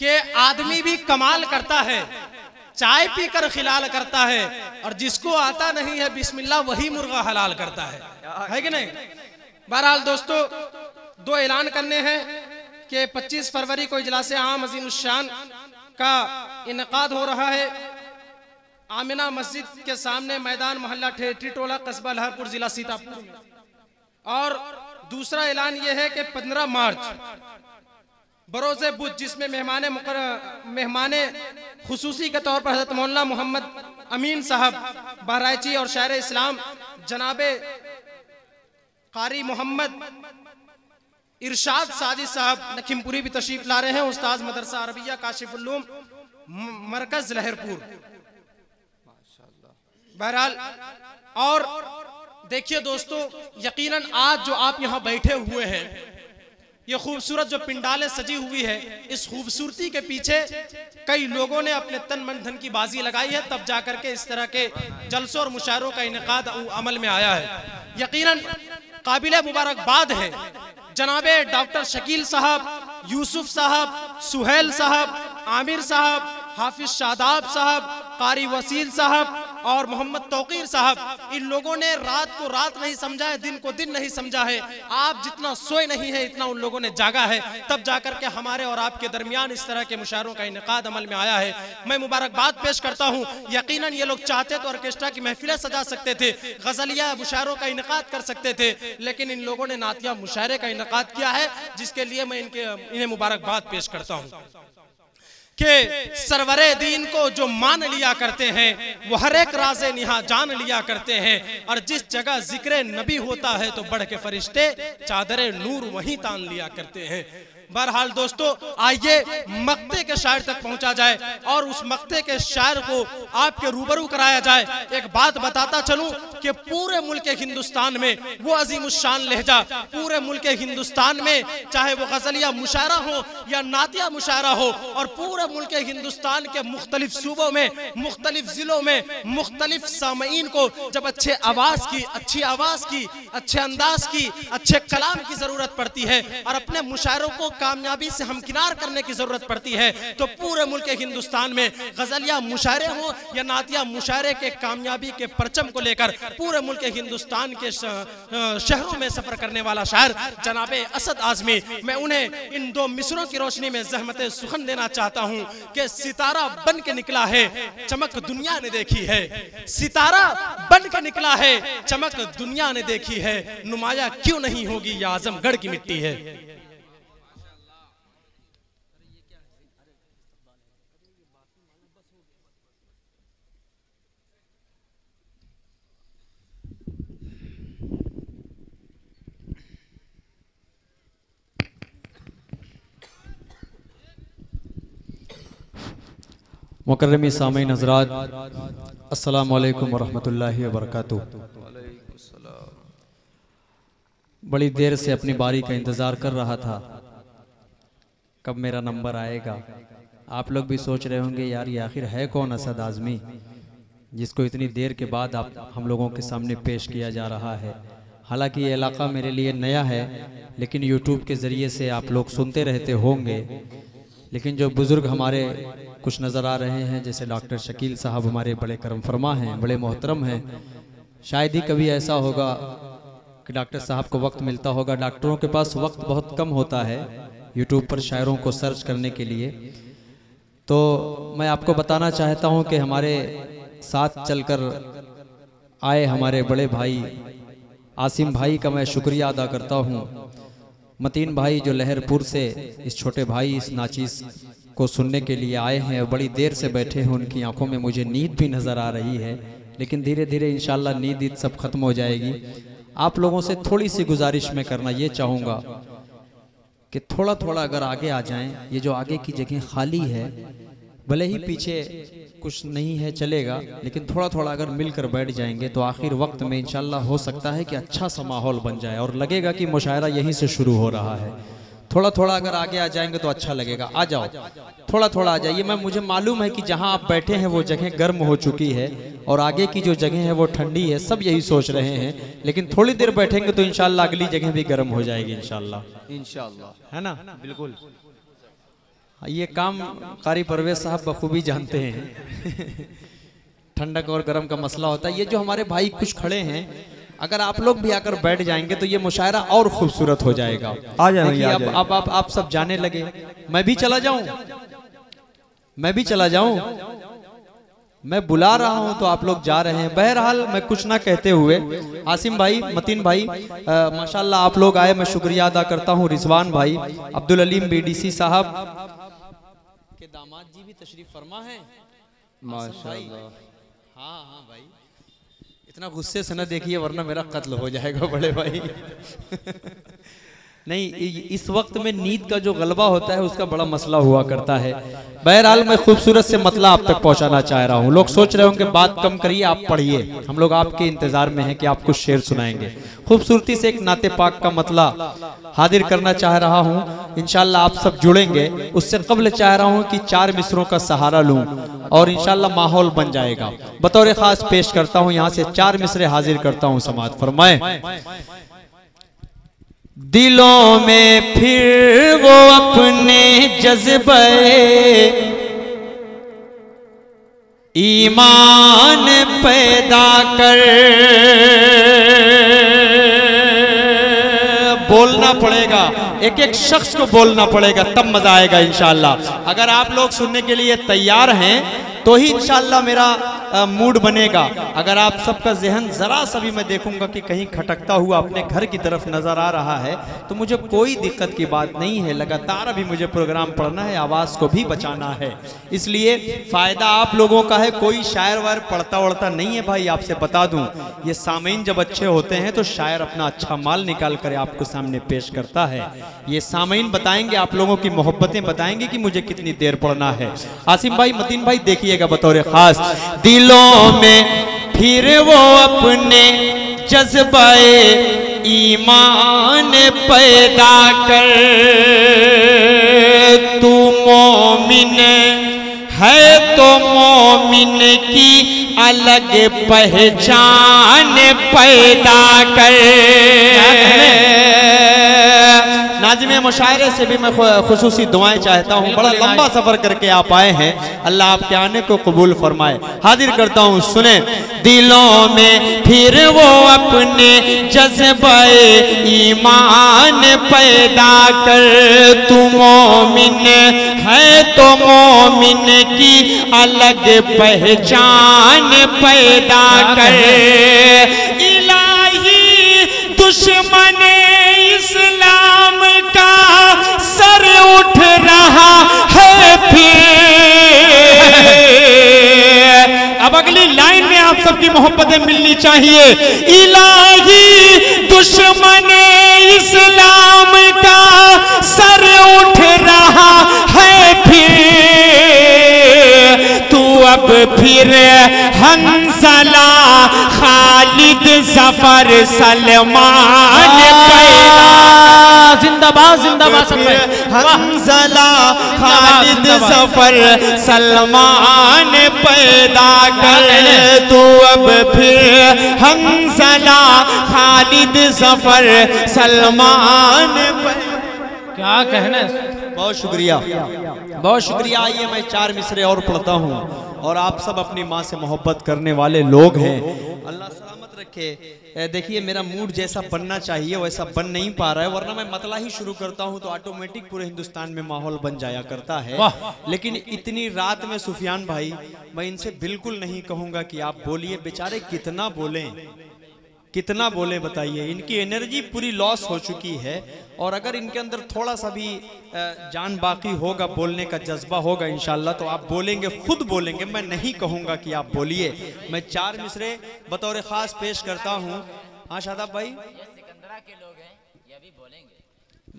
कि आदमी भी कमाल करता है, चाय पीकर खिलाल करता है, और जिसको आता नहीं है बिस्मिल्लाह वही मुर्गा हलाल करता है कि नहीं। बहरहाल दोस्तों, दो ऐलान करने हैं कि 25 फरवरी को इजलास आम अज़ीमुश्शान का इनकाद हो रहा है आमिना मस्जिद के सामने, मैदान मोहल्ला ठेठी टोला, कस्बा लहरपुर, जिला सीतापुर में। और दूसरा ऐलान यह है कि 15 मार्च बरोज़े बुध, जिसमें मेहमान खुसूसी के तौर पर हज़रत मौलाना मोहम्मद अमीन साहब बहराइची और शायर इस्लाम जनाबे कारी मोहम्मद इरशाद साजिद साहब लखीमपुरी भी तशरीफ ला रहे हैं। उस्ताद मदरसा अरबिया काशिफुल्लूम मरकज लहरपुर। बहरहाल, और देखिए दोस्तों, यकीनन आज जो आप यहाँ बैठे हुए हैं, ये खूबसूरत जो पिंडालें सजी हुई है, इस खूबसूरती के पीछे कई लोगों ने अपने तन मन धन की बाजी लगाई है, तब जाकर के इस तरह के जलसों और मुशायरों का इनेकाद अमल में आया है। यकीनन काबिल मुबारकबाद है जनाबे डॉक्टर शकील साहब, यूसुफ साहब, सुहेल साहब, आमिर साहब, हाफिज शादाब साहब, कारी वसील साहब और मोहम्मद तौकीर साहब। इन लोगों ने रात को रात नहीं समझा है, दिन को दिन नहीं समझा है। आप जितना सोए नहीं है, इतना उन लोगों ने जागा है, तब जाकर के हमारे और आपके दरमियान इस तरह के मुशायरों का इनेकाद अमल में आया है। मैं मुबारकबाद पेश करता हूँ। यकीनन ये लोग चाहते तो ऑर्केस्ट्रा की महफिलें सजा सकते थे, गजलिया मुशायरों का इनेकाद कर सकते थे, लेकिन इन लोगों ने नातिया मुशायरे का इनेकाद किया है, जिसके लिए मैं इन्हें मुबारकबाद पेश करता हूँ कि सरवरे दीन को जो मान लिया करते हैं, वो हर एक राज़े निहा जान लिया करते हैं, और जिस जगह जिक्र नबी होता है तो बढ़ के फरिश्ते चादरे नूर वहीं तान लिया करते हैं। बहरहाल दोस्तों, आइए मक्ते के शायर तक पहुंचा जाए और उस मक्ते के शायर को आपके रूबरू कराया जाए। एक बात बताता चलूं कि पूरे मुल्क हिंदुस्तान में वो अजीमुश्शान लहजा, पूरे मुल्क हिंदुस्तान में चाहे वो गजलिया मुशायरा हो या नातिया मुशायरा हो, और पूरे मुल्क हिंदुस्तान के मुख्तलिफ सूबों में, मुख्तलिफ जिलों में, मुख्तलिफ सामईन को जब अच्छे आवाज की, अच्छी आवाज की, अच्छे अंदाज की, अच्छे कलाम की जरूरत पड़ती है और अपने मुशायरों को कामयाबी से हमकिनार करने की जरूरत पड़ती है, तो पूरे मुल्क हिंदुस्तान में गजलिया मुशायरे हो या नातिया मुशायरे के कामयाबी के परचम को लेकर पूरे मुल्क हिंदुस्तान के शहरों में सफर करने वाला शायर जनाबे असद आजमी, मैं उन्हें इन दो मिसरों की रोशनी में ज़हमत सुखन देना चाहता हूं कि सितारा बन के निकला है, चमक दुनिया ने देखी है। सितारा बन के निकला है, चमक दुनिया ने देखी है, नुमाया क्यों नहीं होगी, ये आजमगढ़ की मिट्टी है। मुकर्रमी सामीन हज़रात, अस्सलामु अलैकुम वरहमतुल्लाहि वबरकातुह। बड़ी देर से अपनी बारी का इंतज़ार कर रहा था, कब मेरा नंबर आएगा। आप लोग भी सोच रहे होंगे यार ये आखिर है कौन असद आज़मी जिसको इतनी देर के बाद आप हम लोगों के सामने पेश किया जा रहा है। हालांकि ये इलाका मेरे लिए नया है, लेकिन यूट्यूब के ज़रिए से आप लोग सुनते रहते होंगे। लेकिन जो बुज़ुर्ग हमारे कुछ नज़र आ रहे हैं, जैसे डॉक्टर शकील साहब हमारे बड़े करम फरमा हैं, बड़े मोहतरम हैं। शायद ही कभी ऐसा होगा कि डॉक्टर साहब को वक्त मिलता होगा। डॉक्टरों के पास वक्त बहुत कम होता है यूट्यूब पर शायरों को सर्च करने के लिए। तो मैं आपको बताना चाहता हूं कि हमारे साथ चलकर आए हमारे बड़े भाई आसिम भाई का मैं शुक्रिया अदा करता हूं। मतीन भाई जो लहरपुर से इस छोटे भाई इस नाचीज़ को सुनने के लिए आए हैं, बड़ी देर से बैठे हैं, उनकी आंखों में मुझे नींद भी नज़र आ रही है, लेकिन धीरे धीरे इंशाल्लाह नींद सब खत्म हो जाएगी। आप लोगों से थोड़ी सी गुजारिश मैं करना ये चाहूँगा कि थोड़ा थोड़ा अगर आगे आ जाएं। ये जो आगे की जगह खाली है, भले ही पीछे कुछ नहीं है चलेगा, लेकिन थोड़ा थोड़ा अगर मिलकर बैठ जाएंगे तो आखिर वक्त में इंशाल्लाह हो सकता है कि अच्छा सा माहौल बन जाए और लगेगा कि मुशायरा यहीं से शुरू हो रहा है। थोड़ा थोड़ा अगर आगे आ जाएंगे तो अच्छा लगेगा। आ जाओ, थोड़ा थोड़ा आ जाइए। मुझे मालूम है कि जहां आप बैठे हैं वो जगह गर्म हो चुकी है और आगे की जो जगह है वो ठंडी है, सब यही सोच रहे हैं, लेकिन थोड़ी देर बैठेंगे तो इंशाल्लाह अगली जगह भी गर्म हो जाएगी इंशाल्लाह, है ना? बिल्कुल। ये काम कारी परवेज साहब बखूबी जानते हैं। ठंडक और गर्म का मसला होता है। ये जो हमारे भाई कुछ खड़े हैं, अगर आप लोग भी आकर बैठ जाएंगे तो ये मुशायरा और खूबसूरत हो जाएगा। आ जाए अब आप सब जाने लगे, मैं भी चला जाऊं, मैं भी चला जाऊं, मैं बुला रहा हूं तो आप लोग जा रहे हैं। बहरहाल मैं कुछ ना कहते हुए, आसिम भाई, मतीन भाई, माशाल्लाह आप लोग आए, मैं शुक्रिया अदा करता हूं। रिजवान भाई, अब्दुल अलीम बीडीसी साहब के दामाद जी भी तशरीफ फरमा है माशाल्लाह। हाँ हाँ भाई, इतना गुस्से से न देखिए वरना मेरा कत्ल हो जाएगा बड़े भाई। नहीं, इस वक्त में नींद का जो गलबा होता है उसका बड़ा मसला हुआ करता है। बहरहाल मैं खूबसूरत से मतला आप तक पहुंचाना चाह रहा हूं। लोग सोच रहे होंगे बात कम करिए, आप पढ़िए, हम लोग आपके इंतजार में हैं कि आप कुछ शेर सुनाएंगे। खूबसूरती से एक नाते पाक का मतला हाजिर करना चाह रहा हूं। इंशाल्लाह आप सब जुड़ेंगे। उससे कबल चाह रहा हूं कि 4 मिसरों का सहारा लूं और इंशाल्लाह माहौल बन जाएगा। बतौर खास पेश करता हूं, यहां से 4 मिसरे हाजिर करता हूं, समाअत फरमाए। दिलों में फिर वो अपने जज्बे ईमान पैदा कर, बोलना पड़ेगा, एक एक शख्स को बोलना पड़ेगा, तब मजा आएगा इंशाल्लाह। अगर आप लोग सुनने के लिए तैयार हैं तो ही इंशाल्लाह मेरा मूड बनेगा। अगर आप सबका जहन जरा सा भी मैं देखूंगा कि कहीं खटकता हुआ अपने घर की तरफ नजर आ रहा है तो मुझे कोई दिक्कत की बात नहीं है। लगातार अभी मुझे प्रोग्राम पढ़ना है, आवाज को भी बचाना है, इसलिए फायदा आप लोगों का है। कोई शायर वायर पढ़ता वढ़ता नहीं है भाई, आपसे बता दूं। ये सामीन जब अच्छे होते हैं तो शायर अपना अच्छा माल निकाल कर आपको सामने पेश करता है। ये सामीन बताएंगे, आप लोगों की मोहब्बतें बताएंगे कि मुझे कितनी देर पढ़ना है। आसिम भाई, मतीन भाई, देखिएगा बतौर खास। दिलों में फिर वो अपने जज्बाए ईमान पैदा कर, तू मोमिन है तो मोमिन की अलग पहचान पैदा कर। नाज़िमे मुशायरे से भी मैं खुसूसी दुआएं चाहता हूँ। बड़ा लंबा सफर करके आप आए हैं, अल्लाह आपके आने को कबूल फरमाए। हाजिर करता हूँ, सुने। दिलों में फिर वो अपने जज्बाए ईमान पैदा कर, तू मोमिन है तो मोमिन की अलग पहचान पैदा कर। इलाही दुश्मन इस्लाम का सर उठ रहा है फिर। अब अगली लाइन में आप सबकी मोहब्बतें मिलनी चाहिए। इलाही दुश्मन इस्लाम का सर उठ रहा है फिर, तू अब फिर हंसला खालिद जफर सलमान जिंदाबाद जिंदाबाद। हंसला खालिद जफर सलमान पैदा कर, तू अब फिर हंसला खालिद जफर सलमान। क्या कहना है? बहुत शुक्रिया, बहुत शुक्रिया। आइए मैं 4 मिसरे और पढ़ता हूँ। और आप सब अपनी माँ से मोहब्बत करने वाले लोग हैं, अल्लाह सलामत रखे। देखिए मेरा मूड जैसा बनना चाहिए वैसा बन नहीं पा रहा है, वरना मैं मतला ही शुरू करता हूँ तो ऑटोमेटिक पूरे हिंदुस्तान में माहौल बन जाया करता है। लेकिन इतनी रात में सुफियान भाई, मैं इनसे बिल्कुल नहीं कहूँगा कि आप बोलिए। बेचारे कितना बोलें, कितना बोले बताइए। इनकी एनर्जी पूरी लॉस हो चुकी है और अगर इनके अंदर थोड़ा सा भी जान बाकी होगा, बोलने का जज्बा होगा इंशाल्लाह तो आप बोलेंगे, खुद बोलेंगे। मैं नहीं कहूँगा कि आप बोलिए। मैं 4 मिसरे बतौर खास पेश करता हूँ। हाँ शादाब भाई, सिकंदरा के लोग हैं, ये भी बोलेंगे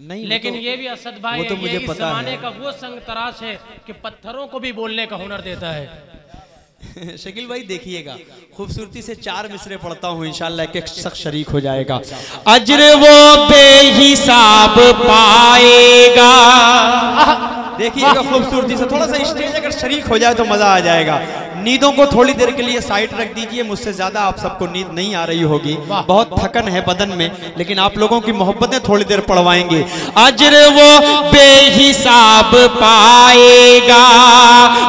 नहीं, लेकिन ये भी असद भाई वो तो मुझे इस पता जमाने है। का वो संग तराश है कि पत्थरों को भी बोलने का हुनर देता है। शकील भाई देखिएगा, खूबसूरती से 4 मिसरे पढ़ता हूँ, इंशाल्लाह एक एक शख्स शरीक हो जाएगा। अज्र वो बेहिसाब पाएगा। देखिएगा खूबसूरती से, थोड़ा सा स्टेज अगर शरीक हो जाए तो मजा आ जाएगा। नींदों को थोड़ी देर के लिए साइड रख दीजिए, मुझसे ज्यादा आप सबको नींद नहीं आ रही होगी, बहुत थकन है बदन में, लेकिन आप लोगों की मोहब्बतें थोड़ी देर पढ़वाएंगे। अजर वो बेहिसाब पाएगा,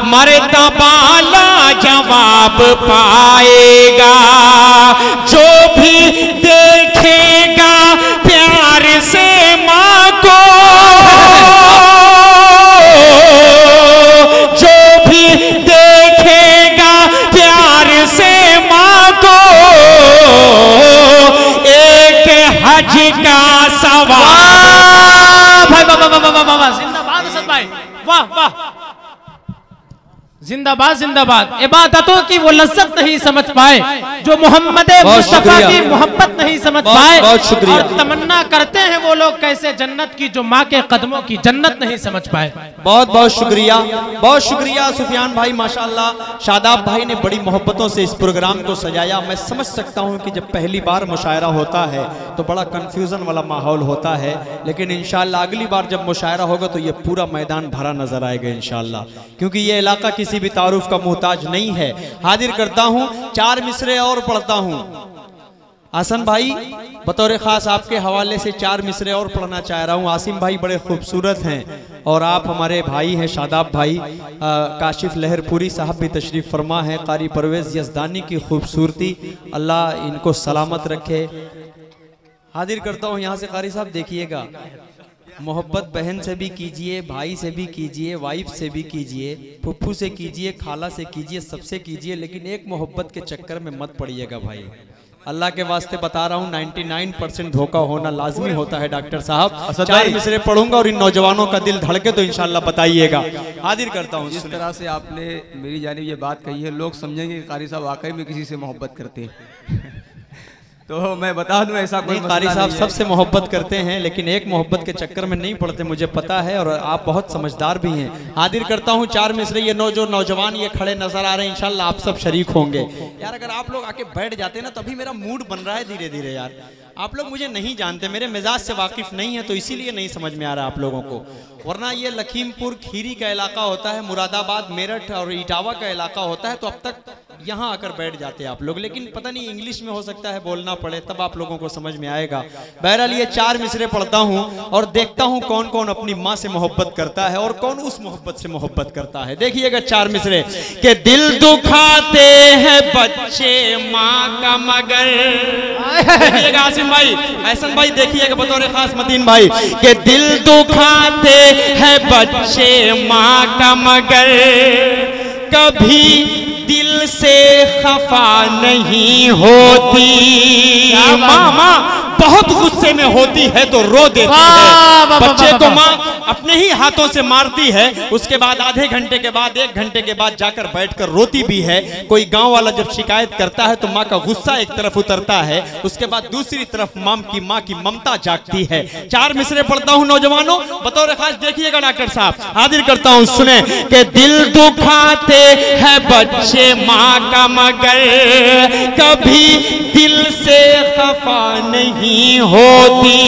मर्तबा लाजवाब पाएगा, जो भी देखेगा प्यार से माँ को, जो भी देखेगा प्यार से माँ को, एक हज का सवाब। भाई वाह वाह वाह वाह वाह, जिंदाबाद असद भाई, वाह वाह, जिंदाबाद जिंदाबाद। इबादतों की वो लज्जत नहीं समझ पाए जो मोहम्मद मुस्तफा की मोहब्बत नहीं समझ पाए। बहुत शुक्रिया। और तमन्ना करते हैं वो लोग कैसे जन्नत की जो माँ के कदमों की जन्नत नहीं समझ पाए। बहुत बहुत शुक्रिया, बहुत शुक्रिया सुफियान भाई, माशाल्लाह। शादाब भाई ने बड़ी मोहब्बतों से इस प्रोग्राम को सजाया। मैं समझ सकता हूं कि जब पहली बार मुशायरा होता है तो बड़ा कंफ्यूजन वाला माहौल होता है, लेकिन इंशाल्लाह अगली बार जब मुशायरा होगा तो ये पूरा मैदान भरा नजर आएगा इंशाल्लाह, क्योंकि ये इलाका किसी भी तारुफ का मोहताज नहीं है। हाजिर करता हूं, 4 मिसरे और पढ़ता हूं। आसन भाई बतौर खास आपके हवाले से 4 मिसरे और पढ़ना चाह रहा हूं। आसिम भाई बड़े खूबसूरत हैं और आप हमारे भाई हैं शादाब भाई। काशिफ लहरपुरी साहब भी तशरीफ़ फरमा है। कारी परवेज़ यज़दानी की खूबसूरती, अल्लाह इनको सलामत रखे। हाजिर करता हूं यहाँ से कारी साहब, देखिएगा मोहब्बत बहन से भी कीजिए, भाई से भी कीजिए, वाइफ से भी कीजिए, फुफ्फू से कीजिए, खाला से कीजिए, सबसे कीजिए, लेकिन एक मोहब्बत के चक्कर में मत पड़िएगा भाई। अल्लाह के वास्ते बता रहा हूँ, 99% धोखा होना लाजमी होता है डॉक्टर साहब। 4 मिसरे पढ़ूंगा और इन नौजवानों का दिल धड़के तो इंशाल्लाह बताइएगा। हाजिर करता हूँ। जिस तरह से आपने मेरी जानिब ये बात कही है, लोग समझेंगे कि कारी साहब वाकई में किसी से मोहब्बत करते हैं। तो मैं बता दूं ऐसा कोई कारी साहब सबसे मोहब्बत करते हैं, लेकिन एक मोहब्बत के चक्कर में नहीं पड़ते, मुझे पता है, और आप बहुत समझदार भी हैं। हाजिर करता हूं 4 मिसरे। ये जो नौजवान ये खड़े नजर आ रहे हैं, इंशाल्लाह आप सब शरीक होंगे। यार अगर आप लोग आके बैठ जाते ना, तभी मेरा मूड बन रहा है धीरे धीरे। यार आप लोग मुझे नहीं जानते, मेरे मिजाज से वाकिफ नहीं है, तो इसीलिए नहीं समझ में आ रहा आप लोगों को। वरना ये लखीमपुर खीरी का इलाका होता है, मुरादाबाद मेरठ और इटावा का इलाका होता है, तो अब तक यहाँ आकर बैठ जाते आप लोग। लेकिन पता नहीं इंग्लिश में हो सकता है बोलना पड़े, तब आप लोगों को समझ में आएगा। बहरहाल ये 4 मिसरे पढ़ता हूँ और देखता हूँ कौन कौन अपनी माँ से मोहब्बत करता है और कौन उस मोहब्बत से मोहब्बत करता है। देखिएगा 4 मिसरे के दिल दुखाते हैं बच्चे माँ का मगर। देखिएगा आसिम भाई, एहसन भाई, देखिएगा बतौर खास मतीन भाई के दिल दुखाते हैं बच्चे माँ का मगर, कभी दिल से खफा नहीं होती। माँ बहुत गुस्से में होती है तो रो देती है। बच्चे को माँ अपने ही हाथों से मारती है, उसके बाद आधे घंटे के बाद 1 घंटे के बाद जाकर बैठकर रोती भी है। कोई गांव वाला जब शिकायत करता है तो माँ का गुस्सा एक तरफ उतरता है, उसके बाद दूसरी तरफ माँ की ममता जागती है। 4 मिसरे पढ़ता हूँ नौजवानों, बतौर खास देखिएगा डॉक्टर साहब। हाजिर करता हूँ, सुने के दिल दुखाते हैं बच्चे माँ का मगर, कभी दिल से खफा नहीं होती।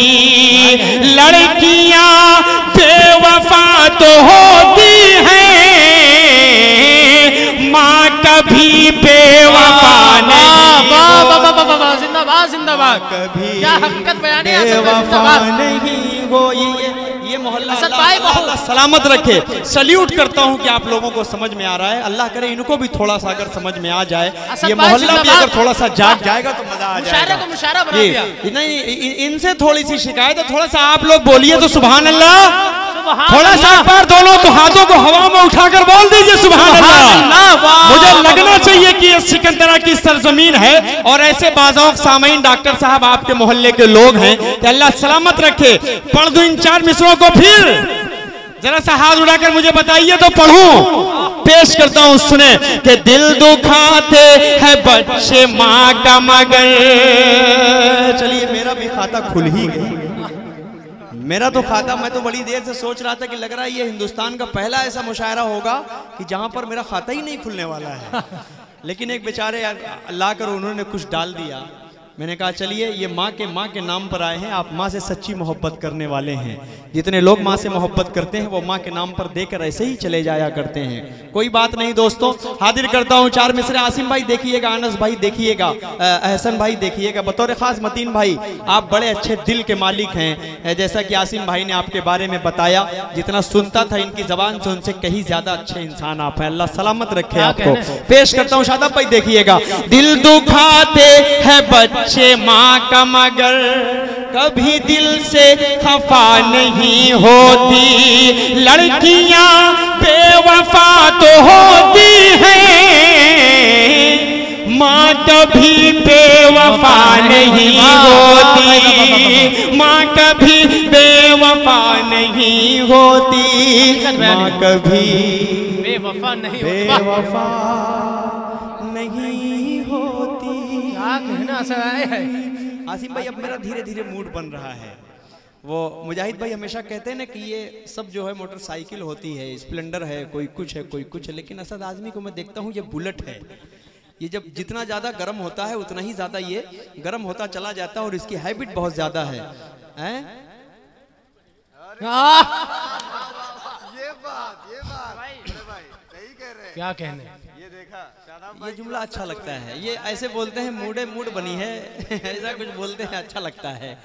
लड़कियां बेवफा तो होती हैं, माँ कभी बेवफा नहीं। जिंदाबाद जिंदाबाद, कभी क्या हकीकत बयानी है। बेवफा नहीं हो। ये मोहल्ला अल्लाह सलामत रखे। सल्यूट करता हूं कि आप लोगों को समझ में आ रहा है। अल्लाह करे इनको भी थोड़ा सा अगर समझ में आ जाए, ये मोहल्ला भी अगर थोड़ा सा जाग जाएगा तो मजा आ जाएगा। मुशायरा बना दिया। नहीं, इनसे थोड़ी सी शिकायत है, थोड़ा सा आप लोग बोलिए तो सुभान अल्लाह। थोड़ा सा एक बार दोनों तो हाथों को हवा में उठाकर बोल दीजिए सुभान अल्लाह। मुझे लगना चाहिए कि ये सिकंदरा की सरजमीन है और ऐसे बाज़ौक़ सामीन डॉक्टर साहब आपके मोहल्ले के लोग हैं कि अल्लाह सलामत रखे। पढ़ दूं इन 4 मिसरों को, फिर जरा सा हाथ उठाकर मुझे बताइए तो पढ़ूं। पेश करता हूं, सुने कि दिल दुखाते हैं बच्चे माँ का मगर। चलिए मेरा भी खाता खुल ही गया। मेरा तो खाता, मैं तो बड़ी देर से सोच रहा था कि लग रहा है ये हिंदुस्तान का पहला ऐसा मुशायरा होगा कि जहां पर मेरा खाता ही नहीं खुलने वाला है। लेकिन एक बेचारे अल्लाह कर उन्होंने कुछ डाल दिया। मैंने कहा चलिए ये माँ के नाम पर आए हैं, आप माँ से सच्ची मोहब्बत करने वाले हैं। जितने लोग माँ से मोहब्बत करते हैं वो माँ के नाम पर देकर ऐसे ही चले जाया करते हैं। कोई बात नहीं दोस्तों, हाजिर करता हूँ 4 मिसरे। आसिम भाई देखिएगा, अनस भाई देखिएगा, अहसन भाई देखिएगा। बतौर खास मतीन भाई आप बड़े अच्छे दिल के मालिक हैं। जैसा कि आसिम भाई ने आपके बारे में बताया, जितना सुनता था इनकी जबान से उनसे कहीं ज्यादा अच्छे इंसान आप हैं। अल्लाह सलामत रखे आपको। पेश करता हूँ शादाब भाई देखिएगा। दिल दुखाते है बच्चे माँ का मगर कभी दिल से खफा नहीं होती, लड़कियां बेवफा तो होती हैं, माँ कभी बेवफा नहीं होती, माँ कभी बेवफा नहीं होती, माँ कभी बेवफा नहीं होती। क्या कहना है आसिम भाई अब मेरा धीरे धीरे मूड बन रहा है। वो मुजाहिद भाई हमेशा कहते हैं ना कि ये सब जो है मोटरसाइकिल होती है, स्प्लेंडर है, कोई कुछ है कोई कुछ है, लेकिन असद आजमी को मैं देखता हूँ ये बुलेट है। ये जब जितना ज़्यादा गर्म होता है उतना ही ज़्यादा ये गर्म होता चला जाता है और इसकी हैबिट बहुत ज़्यादा है। ये बात सही कह रहे हैं। क्या कहने, ये देखा ये जुमला अच्छा लगता है। ये ऐसे बोलते हैं मूड बनी है ऐसा कुछ बोलते हैं, अच्छा लगता है।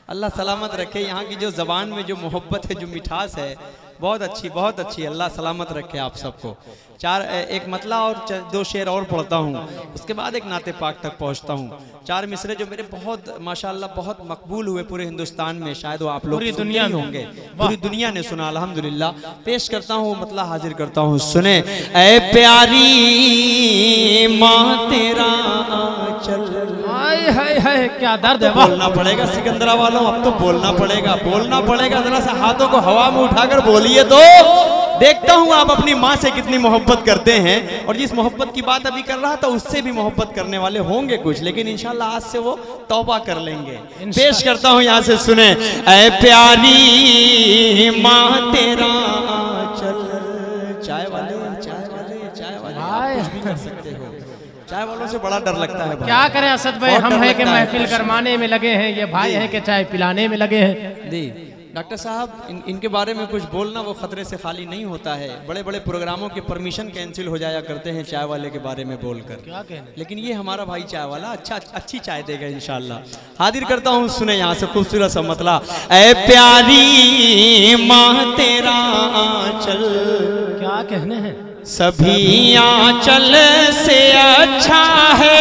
अल्लाह सलामत रखे। यहाँ की जो ज़बान में जो मोहब्बत है, जो मिठास है, बहुत अच्छी। अल्लाह सलामत रखे आप सबको। एक मतला और 2 शेर और पढ़ता हूँ, उसके बाद एक नाते पाक तक पहुँचता हूँ। 4 मिसरे जो मेरे बहुत माशाअल्लाह बहुत मकबूल हुए पूरे हिंदुस्तान में, शायद वो आप लोग पूरी दुनिया में होंगे, पूरी दुनिया ने सुना अल्हम्दुलिल्लाह। पेश करता हूँ मतला हाजिर करता हूँ, सुने। ऐ प्यारी माँ तेरा चल, हाय क्या दर्द है। बोलना पड़ेगा सिकंदरा वालों, अब तो बोलना पड़ेगा। जरा सा हाथों को हवा में उठाकर बोलिए तो देखता हूँ आप अपनी माँ से कितनी मोहब्बत करते हैं। और जिस मोहब्बत की बात अभी कर रहा था उससे भी मोहब्बत करने वाले होंगे कुछ, लेकिन इंशाल्लाह आज से वो तौबा कर लेंगे। पेश करता हूँ यहाँ से, सुने। ऐ प्यारी माँ तेरा चल, चाय वाले कुछ भी कर सकते हो, चाय वालों से बड़ा डर लगता है। क्या करें असद भाई, हम हैं कि महफिल करवाने में लगे हैं, ये भाई हैं कि चाय पिलाने में लगे हैं। जी डॉक्टर साहब इनके बारे में कुछ बोलना वो खतरे से खाली नहीं होता है। बड़े बड़े प्रोग्रामों के परमिशन कैंसिल हो जाया करते हैं चाय वाले के बारे में बोलकर। क्या कहने, लेकिन ये हमारा भाई चाय वाला अच्छी चाय देगा इंशाल्लाह। हाजिर करता हूँ, सुने यहाँ से खूबसूरत सा मतला। ऐ प्यारी माँ तेरा चल, क्या कहने हैं। सभी आंचल से अच्छा है।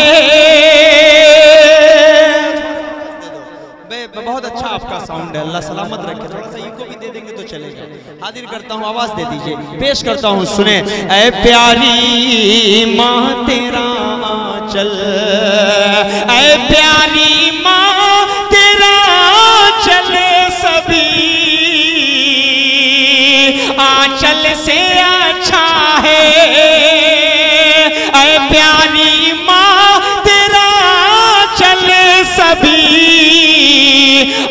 बहुत अच्छा आपका साउंड है, अल्लाह सलामत रखे। थोड़ा सा इको भी दे देंगे तो चलेगा। हाजिर करता हूँ, आवाज दे दीजिए। पेश करता हूँ, सुने। ऐ प्यारी माँ तेरा चल, ऐ प्यारी माँ तेरा चल, सभी आंचल से अच्छा है। ऐ प्यारी माँ तेरा चल, सभी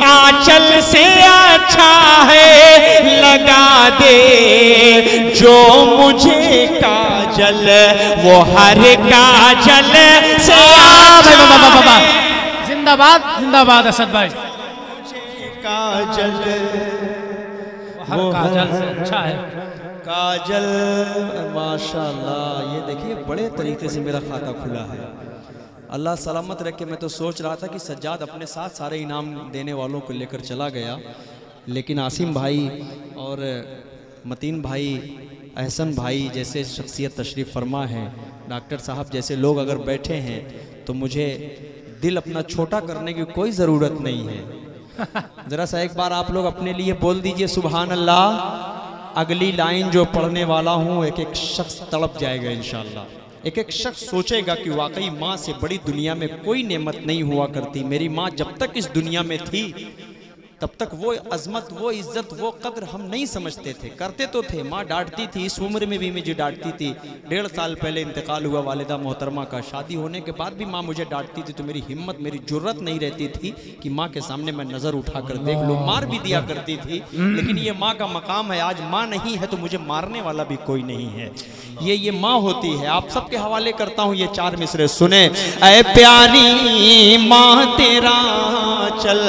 आंचल से अच्छा है। लगा दे जो मुझे काजल, वो हर काजल से अच्छा है। जिंदाबाद असद भाई। काजल हर काजल से अच्छा है। काजल माशाल्लाह। ये देखिए बड़े तरीके से मेरा खाता खुला है, अल्लाह सलामत रखे। मैं तो सोच रहा था कि सज्जाद अपने साथ सारे इनाम देने वालों को लेकर चला गया, लेकिन आसिम भाई और मतीन भाई, अहसन भाई जैसे शख्सियत तशरीफ़ फरमा है, डॉक्टर साहब जैसे लोग अगर बैठे हैं तो मुझे दिल अपना छोटा करने की कोई ज़रूरत नहीं है। ज़रा सा एक बार आप लोग अपने लिए बोल दीजिए सुभान अल्लाह। अगली लाइन जो पढ़ने वाला हूँ एक शख्स तड़प जाएगा इंशाअल्लाह। एक शख्स सोचेगा कि वाकई माँ से बड़ी दुनिया में कोई नेमत नहीं हुआ करती। मेरी माँ जब तक इस दुनिया में थी तब तक वो अजमत, वो इज्जत, वो कद्र हम नहीं समझते थे। करते तो थे, माँ डांटती थी, इस उम्र में भी मुझे डांटती थी। 1.5 साल पहले इंतकाल हुआ वालिदा मोहतरमा का। शादी होने के बाद भी माँ मुझे डांटती थी, तो मेरी हिम्मत, मेरी जुर्रत नहीं रहती थी कि माँ के सामने मैं नज़र उठाकर देख लूँ। मार भी दिया करती थी, लेकिन ये माँ का मकाम है। आज माँ नहीं है तो मुझे मारने वाला भी कोई नहीं है। ये माँ होती है। आप सबके हवाले करता हूँ ये 4 मिसरे सुने। ऐ प्यारी माँ तेरा चल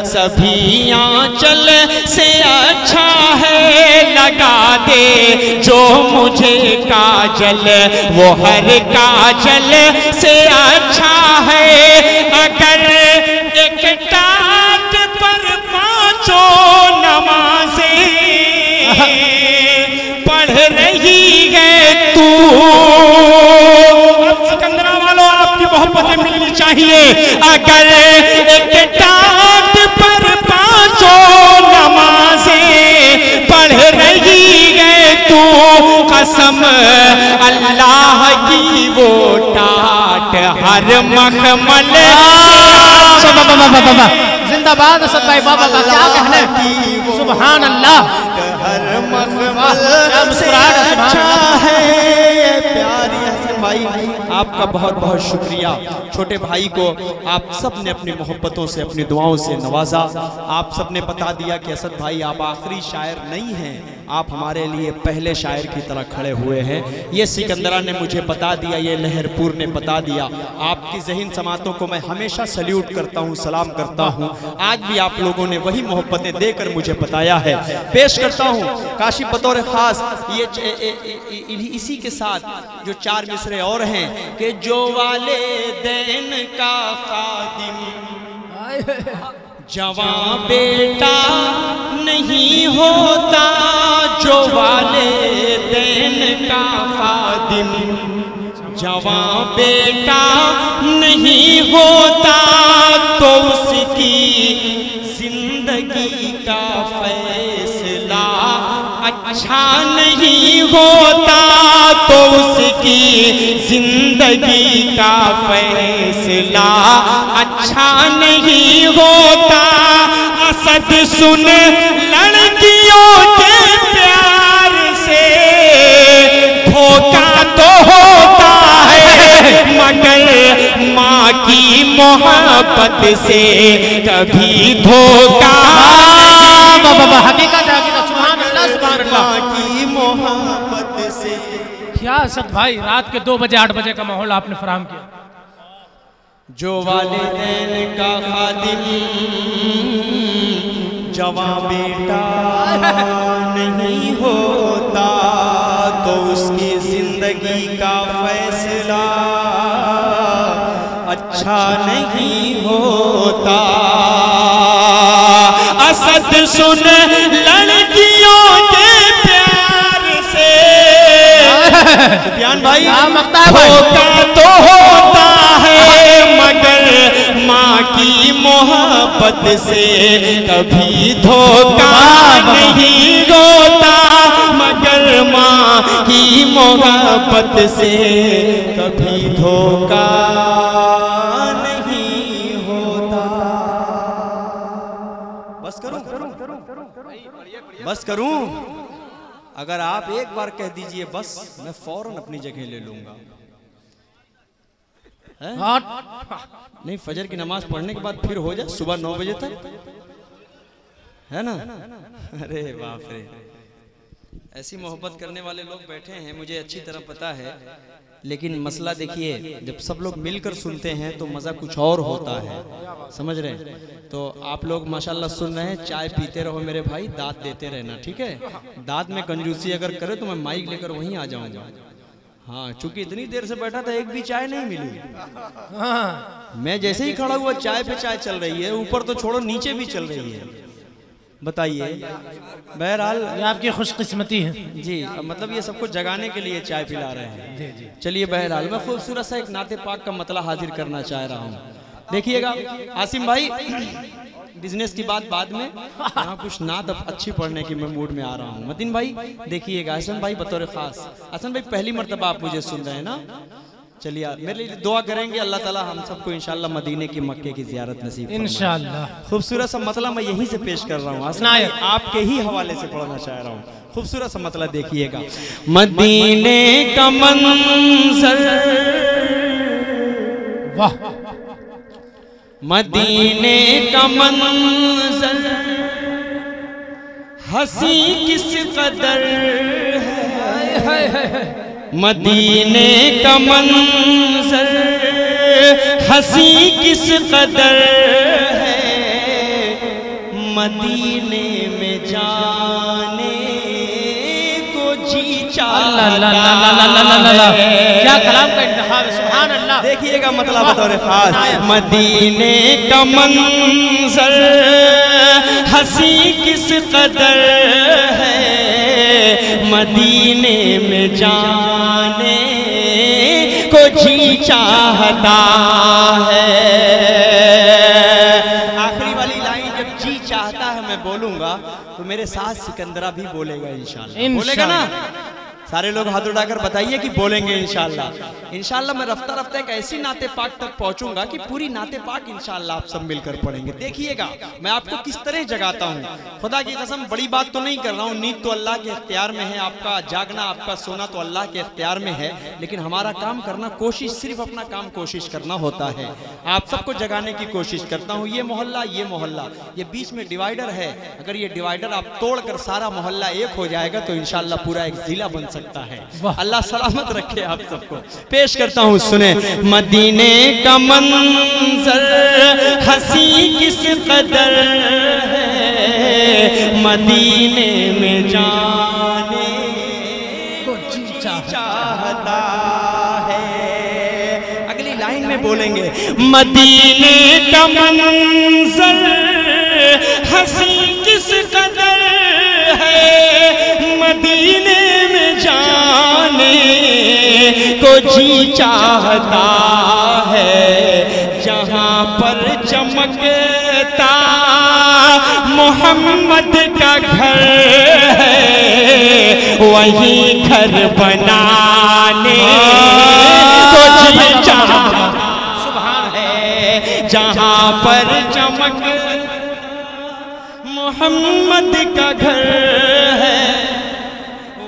सभी आंचल से अच्छा है, लगा दे जो मुझे काजल वो हर काजल से अच्छा है। अगर एक टाट पर 5 नमाज़ें पढ़ रही है तू, सिकंदरा वालों आपकी मोहब्बतें मिलनी चाहिए। अगर एक टाट पर 5 नमाज़ें पढ़ रही है तू, कसम अल्लाह की वो टाट हर मखमल। जिंदाबाद असद भाई, बाबा का क्या कहने, सुभान अल्लाह। हर मखमल से अच्छा है। प्यारी हसन भाई, आपका बहुत बहुत शुक्रिया। छोटे भाई को आप सब ने अपनी मोहब्बतों से, अपनी दुआओं से नवाजा। आप सब ने बता दिया कि असद भाई आप आखिरी शायर नहीं हैं, आप हमारे लिए पहले शायर की तरह खड़े हुए हैं। ये सिकंदरा ने मुझे बता दिया, ये लहरपुर ने बता दिया। आपकी ज़हीन समातों को मैं हमेशा सल्यूट करता हूँ, सलाम करता हूँ। आज भी आप लोगों ने वही मोहब्बतें देकर मुझे बताया है। पेश करता हूँ काशी बतौर ख़ास ये इसी के साथ जो 4 मिसरे और हैं कि जो वाले दैन का खादिम जवां बेटा नहीं होता, जो वाले दैन का खादिम जवां बेटा नहीं होता, तो उसकी जिंदगी का फैसला अच्छा नहीं होता, तो उसकी जिंदगी का फैसला अच्छा नहीं होता। असद सुन लड़कियों के प्यार से धोखा तो होता है, मगर माँ की मोहब्बत से कभी धोखा। हकीकत है, सुभान अल्लाह, सुभान अल्लाह। माँ की मोहब्बत से क्या असद भाई, रात के 2 बजे 8 बजे का माहौल आपने फराहम किया। जो वालिदैन का खादिम जवां बेटा नहीं होता, तो उसकी जिंदगी का फैसला अच्छा नहीं होता। असद सुन लड़कियों के प्यार से बयान भाई, धोखा तो होता है, मगर माँ की मोहब्बत से कभी धोखा नहीं होता, मगर माँ की मोहब्बत से कभी धोखा नहीं होता। बस करूं, बस करूं? अगर आप एक बार कह दीजिए बस, मैं फौरन अपनी जगह ले लूंगा। नहीं, फजर की नमाज पढ़ने के बाद फिर हो जाए सुबह 9 बजे तक, है ना? अरे बाप रे, ऐसी मोहब्बत करने वाले लोग बैठे हैं, मुझे अच्छी तरह पता है। लेकिन मसला देखिए, जब सब लोग मिलकर सुनते हैं तो मज़ा कुछ और होता है, समझ रहे हैं? तो आप लोग माशाल्लाह सुन रहे हैं, चाय पीते रहो मेरे भाई, दाद देते रहना, ठीक है? दाद में कंजूसी अगर करे तो मैं माइक लेकर वहीं आ जाऊंगा। हाँ, चूंकि इतनी देर से बैठा था, एक भी चाय नहीं मिली। मैं जैसे ही खड़ा हुआ, चाय पे चाय चल रही है, ऊपर तो छोड़ो नीचे भी चल रही है। बताइए, बहरहाल ये आपकी खुशकिस्मती है जी, मतलब ये सबको जगाने के लिए चाय पिला रहे हैं। चलिए, बहरहाल मैं खूबसूरत सा एक नाते पाक का मतला हाजिर करना चाह रहा हूँ। देखिएगा आसिम भाई, बिजनेस की बात बाद में, यहाँ कुछ नात अच्छी पढ़ने की मैं मूड में आ रहा हूँ। मतीन भाई देखिएगा, हसन भाई बतौर खास, हसन भाई पहली मर्तबा आप मुझे सुन रहे हैं ना? चलिए मेरे लिए दुआ करेंगे, अल्लाह ताला हम सबको इंशाल्लाह मदीने की मक्के की ज़ियारत नसीब फरमाए। इंशाल्लाह। खूबसूरत सा मतलब मैं यहीं से पेश कर रहा हूँ, आपके ही हवाले से पढ़ना चाह रहा हूँ। खूबसूरत सा मतलब देखिएगा। मदीने का मंजर, वाह, मदीने का मंजर हंसी किस कदर है, मदीने का मंजर हंसी किस कदर है, मदीने में जाने को जी चाहता है। क्या कलाम का इंतखाब है, सुभान अल्लाह। देखिएगा मतलब बतौर खास, मदीने का मंजर हंसी किस कदर है, मदीने में जाने को जी चाहता है। आखिरी वाली लाइन जब जी चाहता है मैं बोलूंगा तो मेरे साथ सिकंदरा भी बोलेगा इंशाल्लाह। बोलेगा ना? सारे लोग हाथ उठाकर बताइए कि बोलेंगे इंशाल्लाह। इंशाल्लाह मैं रफ्ता रफ्ता एक ऐसी नाते पाक तक पहुंचूंगा कि पूरी नाते पाक इंशाल्लाह आप सब मिलकर पढ़ेंगे। देखिएगा मैं आपको किस तरह जगाता हूँ, खुदा की कसम बड़ी बात तो नहीं कर रहा हूँ। नींद तो अल्लाह के इख्तियार में है, आपका जागना आपका सोना तो अल्लाह के इख्तियार में है, लेकिन हमारा काम करना, कोशिश सिर्फ अपना काम कोशिश करना होता है। आप सबको जगाने की कोशिश करता हूँ। ये मोहल्ला, ये बीच में डिवाइडर है, अगर ये डिवाइडर आप तोड़कर सारा मोहल्ला एक हो जाएगा तो इंशाल्लाह पूरा एक जिला बन सकता है। अल्लाह सलामत रखे आप सबको। पेश करता हूँ, सुने। मदीने का मंजर हंसी किस कदर है, मदीने में जाने को जी चाहता है। अगली लाइन में बोलेंगे, मदीने का मंजर हंसी किस कदर है, मदीने में जाने को जी चाहता है। जहाँ पर चमकता मोहम्मद का घर है, वहीं घर बनाने को जी चाहता है। जहाँ पर चमक मोहम्मद का घर है,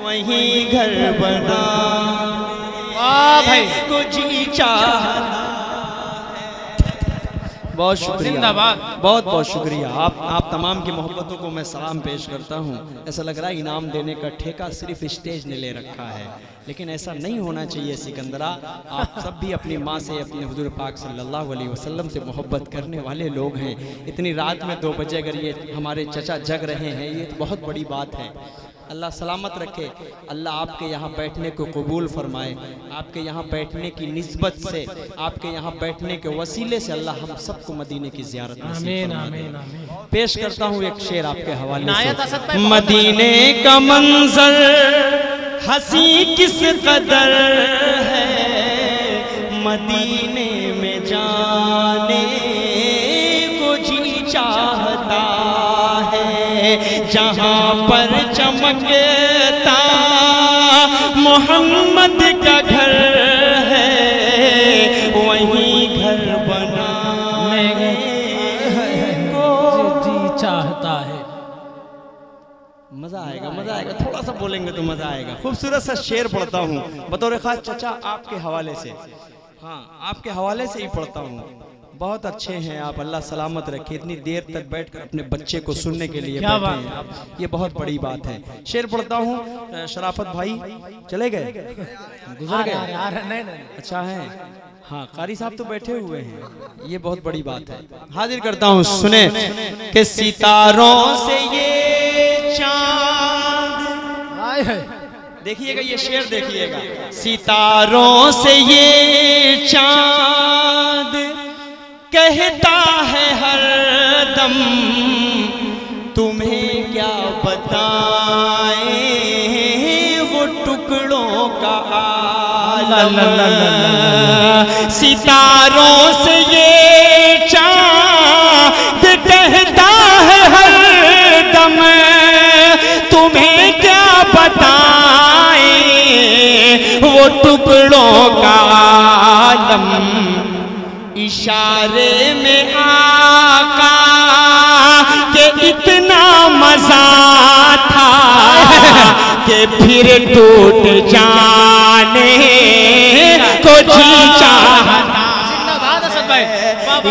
वहीं घर बना भाई को जी चाहता। बहुत शुक्रिया, बहुत बहुत शुक्रिया। आप तमाम की मोहब्बतों को मैं सलाम पेश करता हूँ। ऐसा लग रहा है इनाम देने का ठेका सिर्फ स्टेज ने ले रखा है, लेकिन ऐसा नहीं होना चाहिए सिकंदरा। आप सब भी अपनी माँ से, अपने हुजूर पाक सल्लल्लाहु अलैहि वसल्लम से मोहब्बत करने वाले लोग हैं। इतनी रात में 2 बजे अगर ये हमारे चचा जग रहे हैं, ये तो बहुत बड़ी बात है। अल्लाह सलामत रखे, अल्लाह आपके यहाँ बैठने को कबूल फरमाए। आपके यहाँ बैठने की निस्बत से, आपके यहाँ बैठने के वसीले से अल्लाह हम सबको मदीने की ज़ियारत नसीब फरमाए। पेश करता हूँ एक शेर आपके हवाले से। मदीने का मंजर हंसी किस कदर है, मदीने में जाने को जी चाहता है। जहाँ पर चमकता मोहम्मद का घर है, वहीं घर बनाने को जी चाहता है। मजा आएगा, मजा आएगा। थोड़ा सा बोलेंगे तो मजा आएगा। खूबसूरत सा शेर पढ़ता हूँ बतौर खास चचा आपके हवाले से। हाँ, आपके हवाले से ही पढ़ता हूँ। बहुत अच्छे हैं आप, अल्लाह सलामत रखे। इतनी देर तक बैठकर अपने बच्चे को सुनने के लिए बैठे हैं आप, ये बहुत बड़ी बात है। शेर पढ़ता हूँ। शराफत भाई चले गए, गुजर गए? अच्छा है। हाँ, कारी साहब तो बैठे हुए हैं, ये बहुत बड़ी बात है। हाजिर करता हूँ, सुने कि सितारों से ये चांद, देखिएगा ये शेर देखिएगा। सितारों से ये चांद कहता है हर दम, तुम्हें क्या बताएं वो टुकड़ों का आलम। सितारों से ये चांद कहता है हर दम, तुम्हें क्या बताएं वो टुकड़ों का आका के इतना मजा था कि फिर टूट जाने को जी चाहा। जिंदाबाद असद भाई।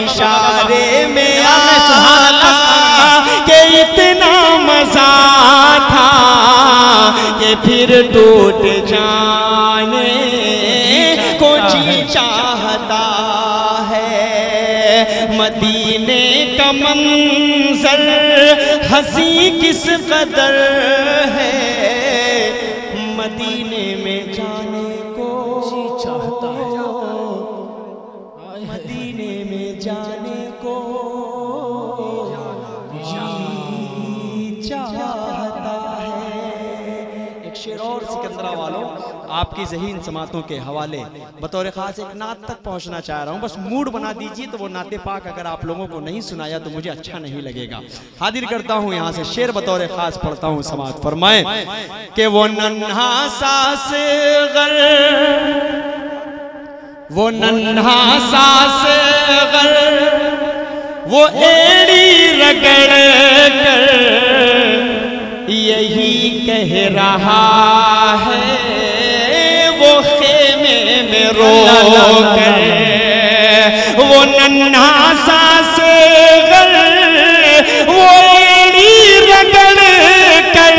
इशारे में आका के इतना मजा था कि फिर टूट जाने को जी चाहता है। मदीने का मंजर हंसी किस कदर है, मदीने में जाने को जी चाहता है, मदीने में जाने को जी चाहता है। एक शेर और सिकंदरा वालों, आपकी ज़हीन समातों के हवाले बतौर ख़ास एक नात तक पहुंचना चाह रहा हूं। बस मूड बना दीजिए तो वो नाते पाक अगर आप लोगों को नहीं सुनाया तो मुझे अच्छा नहीं लगेगा। हाजिर करता हूं यहां से शेर बतौर ख़ास पढ़ता हूं, समात फरमाएं कि वो नन्हा सास गर, वो नन्हा सास गर, वो एड़ी रगड़ कर यही कह रहा है, वो खेमे में रो कर। वो नन्हा सास गर, वो एड़ी रगड़ कर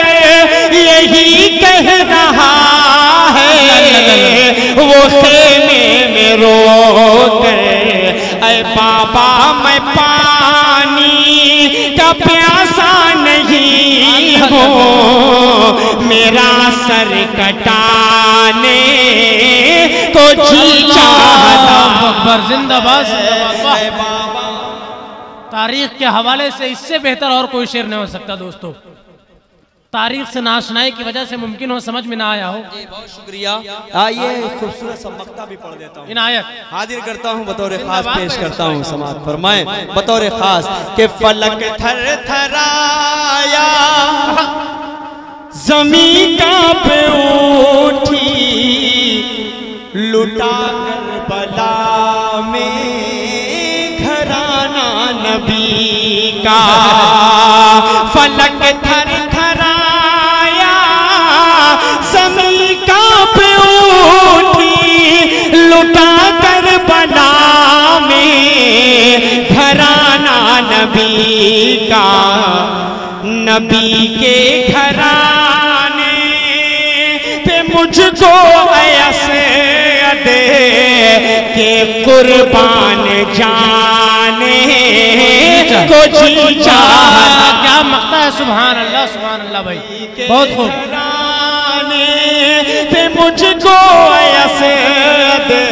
यही कह रहा है, वो खेमे में रो कर। ऐ बाबा मैं पानी का प्यासा नहीं हूँ, मेरा सर कटाने को जी चाहता। जिंदाबाद जिंदाबाद। तारीख के हवाले से इससे बेहतर और कोई शेर नहीं हो सकता दोस्तों। तारीख से नाशनाई की वजह से मुमकिन हो समझ में ना आया हो। जी बहुत शुक्रिया। आइए खूबसूरत सा मक्ता भी पढ़ देता हूँ। इनायत हाजिर करता हूँ बतौर खास पेश करता हूँ, समात फरमाएं बतौर खास के फलक थर थराया, ज़मीं कांप उठी, लुटा करबला में घराना नबी का। फलक थर थराया, ज़मीं कांप उठी, लुटा करबला में घराना नबी का। नबी के घराने पे मुझको ऐसे दे के कुर्बान जाने को जी चाहता। क्या मक्ता है, सुभान अल्लाह भाई, बहुत खूब। घराने पे मुझको ऐसे दे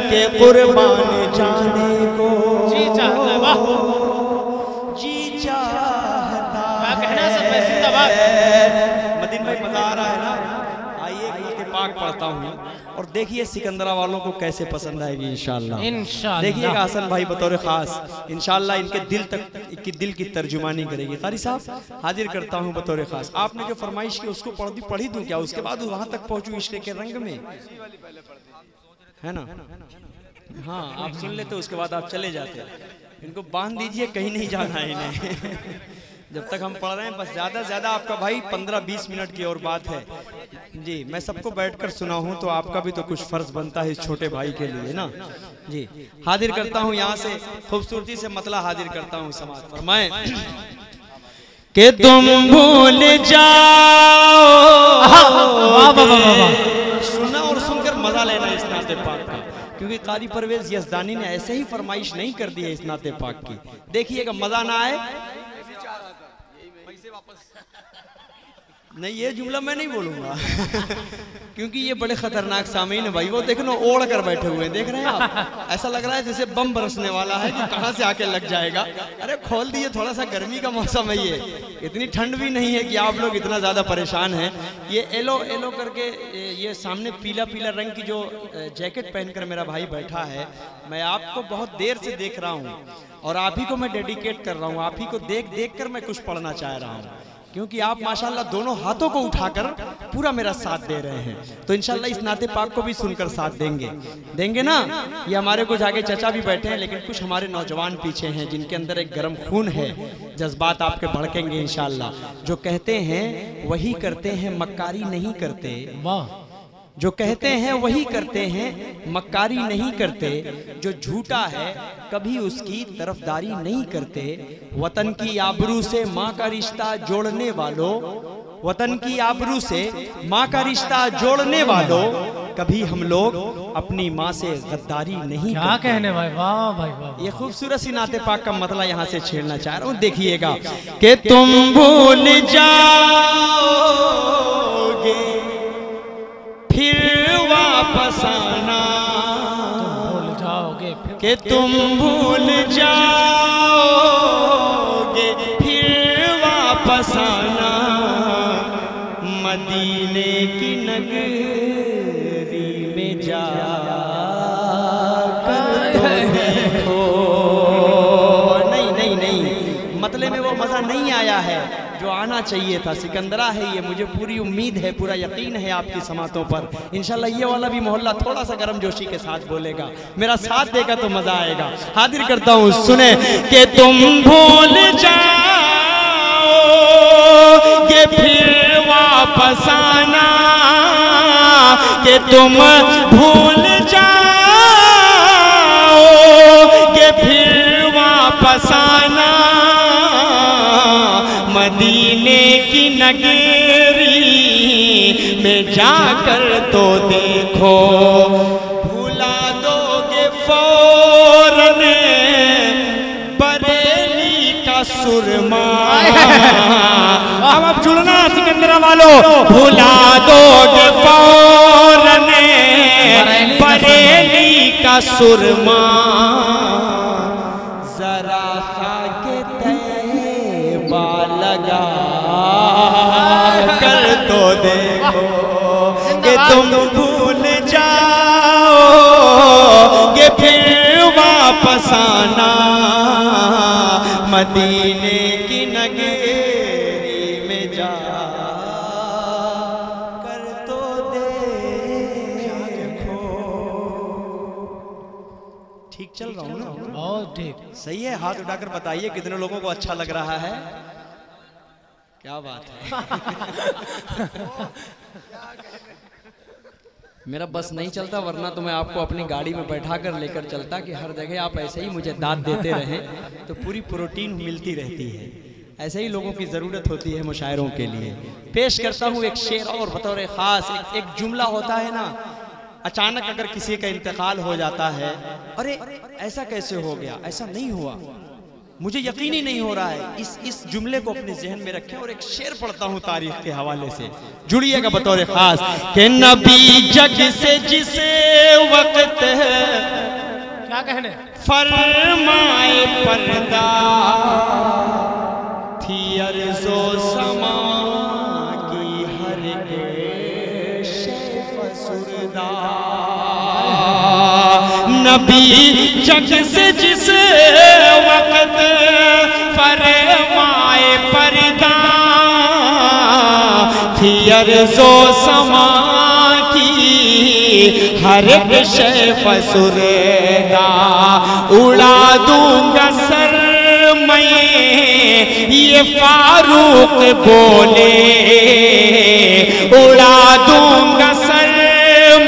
के कुर्बान जाने को जी चाहता है। वाह जी चाहता। क्या कहना सब भाई, जिंदाबाद। मदीन भाई मजा आ रहा है ना? आइए के पाक पढ़ता हूँ और देखिए सिकंदरा वालों को कैसे पसंद आएगी इंशाल्लाह। देखिएगा हसन भाई बतौर खास इंशाल्लाह इनके दिल तक दिल की तर्जुमानी करेगी। कारी साहब हाजिर करता हूँ बतौर खास। आपने जो फरमाइश की उसको पढ़ी दूं क्या? उसके बाद वहां तक पहुंचूं इश्क के रंग में, है ना? हाँ आप सुन लेते उसके बाद आप चले जाते। इनको बांध दीजिए, कहीं नहीं जाना है इन्हें। जब तक हम पढ़ रहे हैं बस ज़्यादा से ज़्यादा आपका भाई 15-20 मिनट की और बात है जी। मैं सबको बैठकर सुना हूँ तो आपका भी तो कुछ फर्ज बनता है इस छोटे भाई के लिए ना जी। हाजिर करता हूँ यहाँ से खूबसूरती से मतला हाजिर करता हूँ, समाज फरमाएं कि तुम भूल जाओ। सुना और सुनकर मजा लेना इस नाते पाक का, क्योंकि कारी परवेज यज़दानी ने ऐसे ही फरमाइश नहीं कर दी है इस नाते पाक की। देखिएगा मजा ना आए नहीं, ये जुमला मैं नहीं बोलूंगा क्योंकि ये बड़े खतरनाक सामीन है भाई। वो देखो ओढ़ कर बैठे हुए हैं, देख रहे हैं आप? ऐसा लग रहा है जैसे बम बरसने वाला है कि कहाँ से आके लग जाएगा। अरे खोल दिए, थोड़ा सा गर्मी का मौसम है, ये इतनी ठंड भी नहीं है कि आप लोग इतना ज़्यादा परेशान हैं। ये एलो एलो करके ये सामने पीला पीला रंग की जो जैकेट पहनकर मेरा भाई बैठा है, मैं आपको बहुत देर से देख रहा हूँ और आप ही को मैं डेडिकेट कर रहा हूँ। आप ही को देख देख कर मैं कुछ पढ़ना चाह रहा हूँ। क्योंकि आप माशाल्लाह दोनों हाथों को उठाकर पूरा मेरा साथ दे रहे हैं, तो इंशाल्लाह इस नाते पाक को भी सुनकर साथ देंगे ना। ये हमारे कुछ आगे चचा भी बैठे हैं, लेकिन कुछ हमारे नौजवान पीछे हैं जिनके अंदर एक गर्म खून है, जज्बात आपके भड़केंगे इंशाल्लाह। जो कहते हैं वही करते हैं, मक्कारी नहीं करते। वाह। जो कहते हैं वही करते हैं, मक्कारी नहीं करते। जो झूठा है कभी उसकी तरफदारी नहीं करते। वतन की आबरू से माँ का रिश्ता जोड़ने वालों, वतन की आबरू से माँ का रिश्ता जोड़ने वालों, कभी हम लोग अपनी माँ से गद्दारी नहीं क्या कहने भाई, वाह भाई वाह। ये खूबसूरत सी नाते पाक का मतला यहाँ से छेड़ना चाह रहा हूँ। देखिएगा कि तुम भूल जाओगे फिर वापस आना, भूल जाओगे कि तुम भूल जाओगे फिर वापस आना, मदीने की नगरी में जाकर तो देखो। नहीं, मतले में वो मजा नहीं आया है जो आना चाहिए था। सिकंदरा है ये, मुझे पूरी उम्मीद है, पूरा यकीन है आपकी समातों पर। इंशाल्लाह ये वाला भी मोहल्ला थोड़ा सा गर्म जोशी के साथ बोलेगा, मेरा साथ देगा तो मजा आएगा। हाजिर करता हूँ, सुने कि तुम भूल जाओगे फिर वापस आना, कि तुम भूल जाओगे फिर वापस आना, मदीने की नगरी में जाकर तो देखो। भुला दोगे फौरन बरेली का सुरमा। अब जुड़ना सिकंदरा वालों, भुला दोगे फौरन बरेली का सुरमा, जरा खाके तैबा लगा कर तो देखो, कि तुम भूल जाओगे फिर वापस आना, मदीने की नगरी में जा कर तो देखो। ठीक चल रहा हूँ ना? बहुत ठीक, सही है। हाथ उठाकर बताइए कितने लोगों को अच्छा लग रहा है। क्या बात है। मेरा बस नहीं चलता, वरना तो मैं आपको अपनी गाड़ी में बैठा कर लेकर चलता कि हर जगह आप ऐसे ही मुझे दाद देते रहें तो पूरी प्रोटीन मिलती रहती है। ऐसे ही लोगों की ज़रूरत होती है मुशायरों के लिए। पेश करता हूँ एक शेर और बतौर ख़ास। एक जुमला होता है ना, अचानक अगर किसी का इंतकाल हो जाता है, अरे ऐसा कैसे हो गया, ऐसा नहीं हुआ, मुझे यकीन ही नहीं हो रहा है। इस जुमले को अपने जहन में रखें और एक शेर पढ़ता हूँ तारीख के हवाले से, जुड़िएगा बतौर खास। कि नबी जग से जिसे वक्त है, क्या कहने, फरमाए पर्दा थी अर्ज़ो समा की हर फसुरदा। नबी जग से जिसे वक्त फरमाए पर्दा थी अर्ज़ो समा की हर शे फसुरदा। उड़ा दूंगा सर मैं ये फारूक बोले, उड़ा दूंगा सर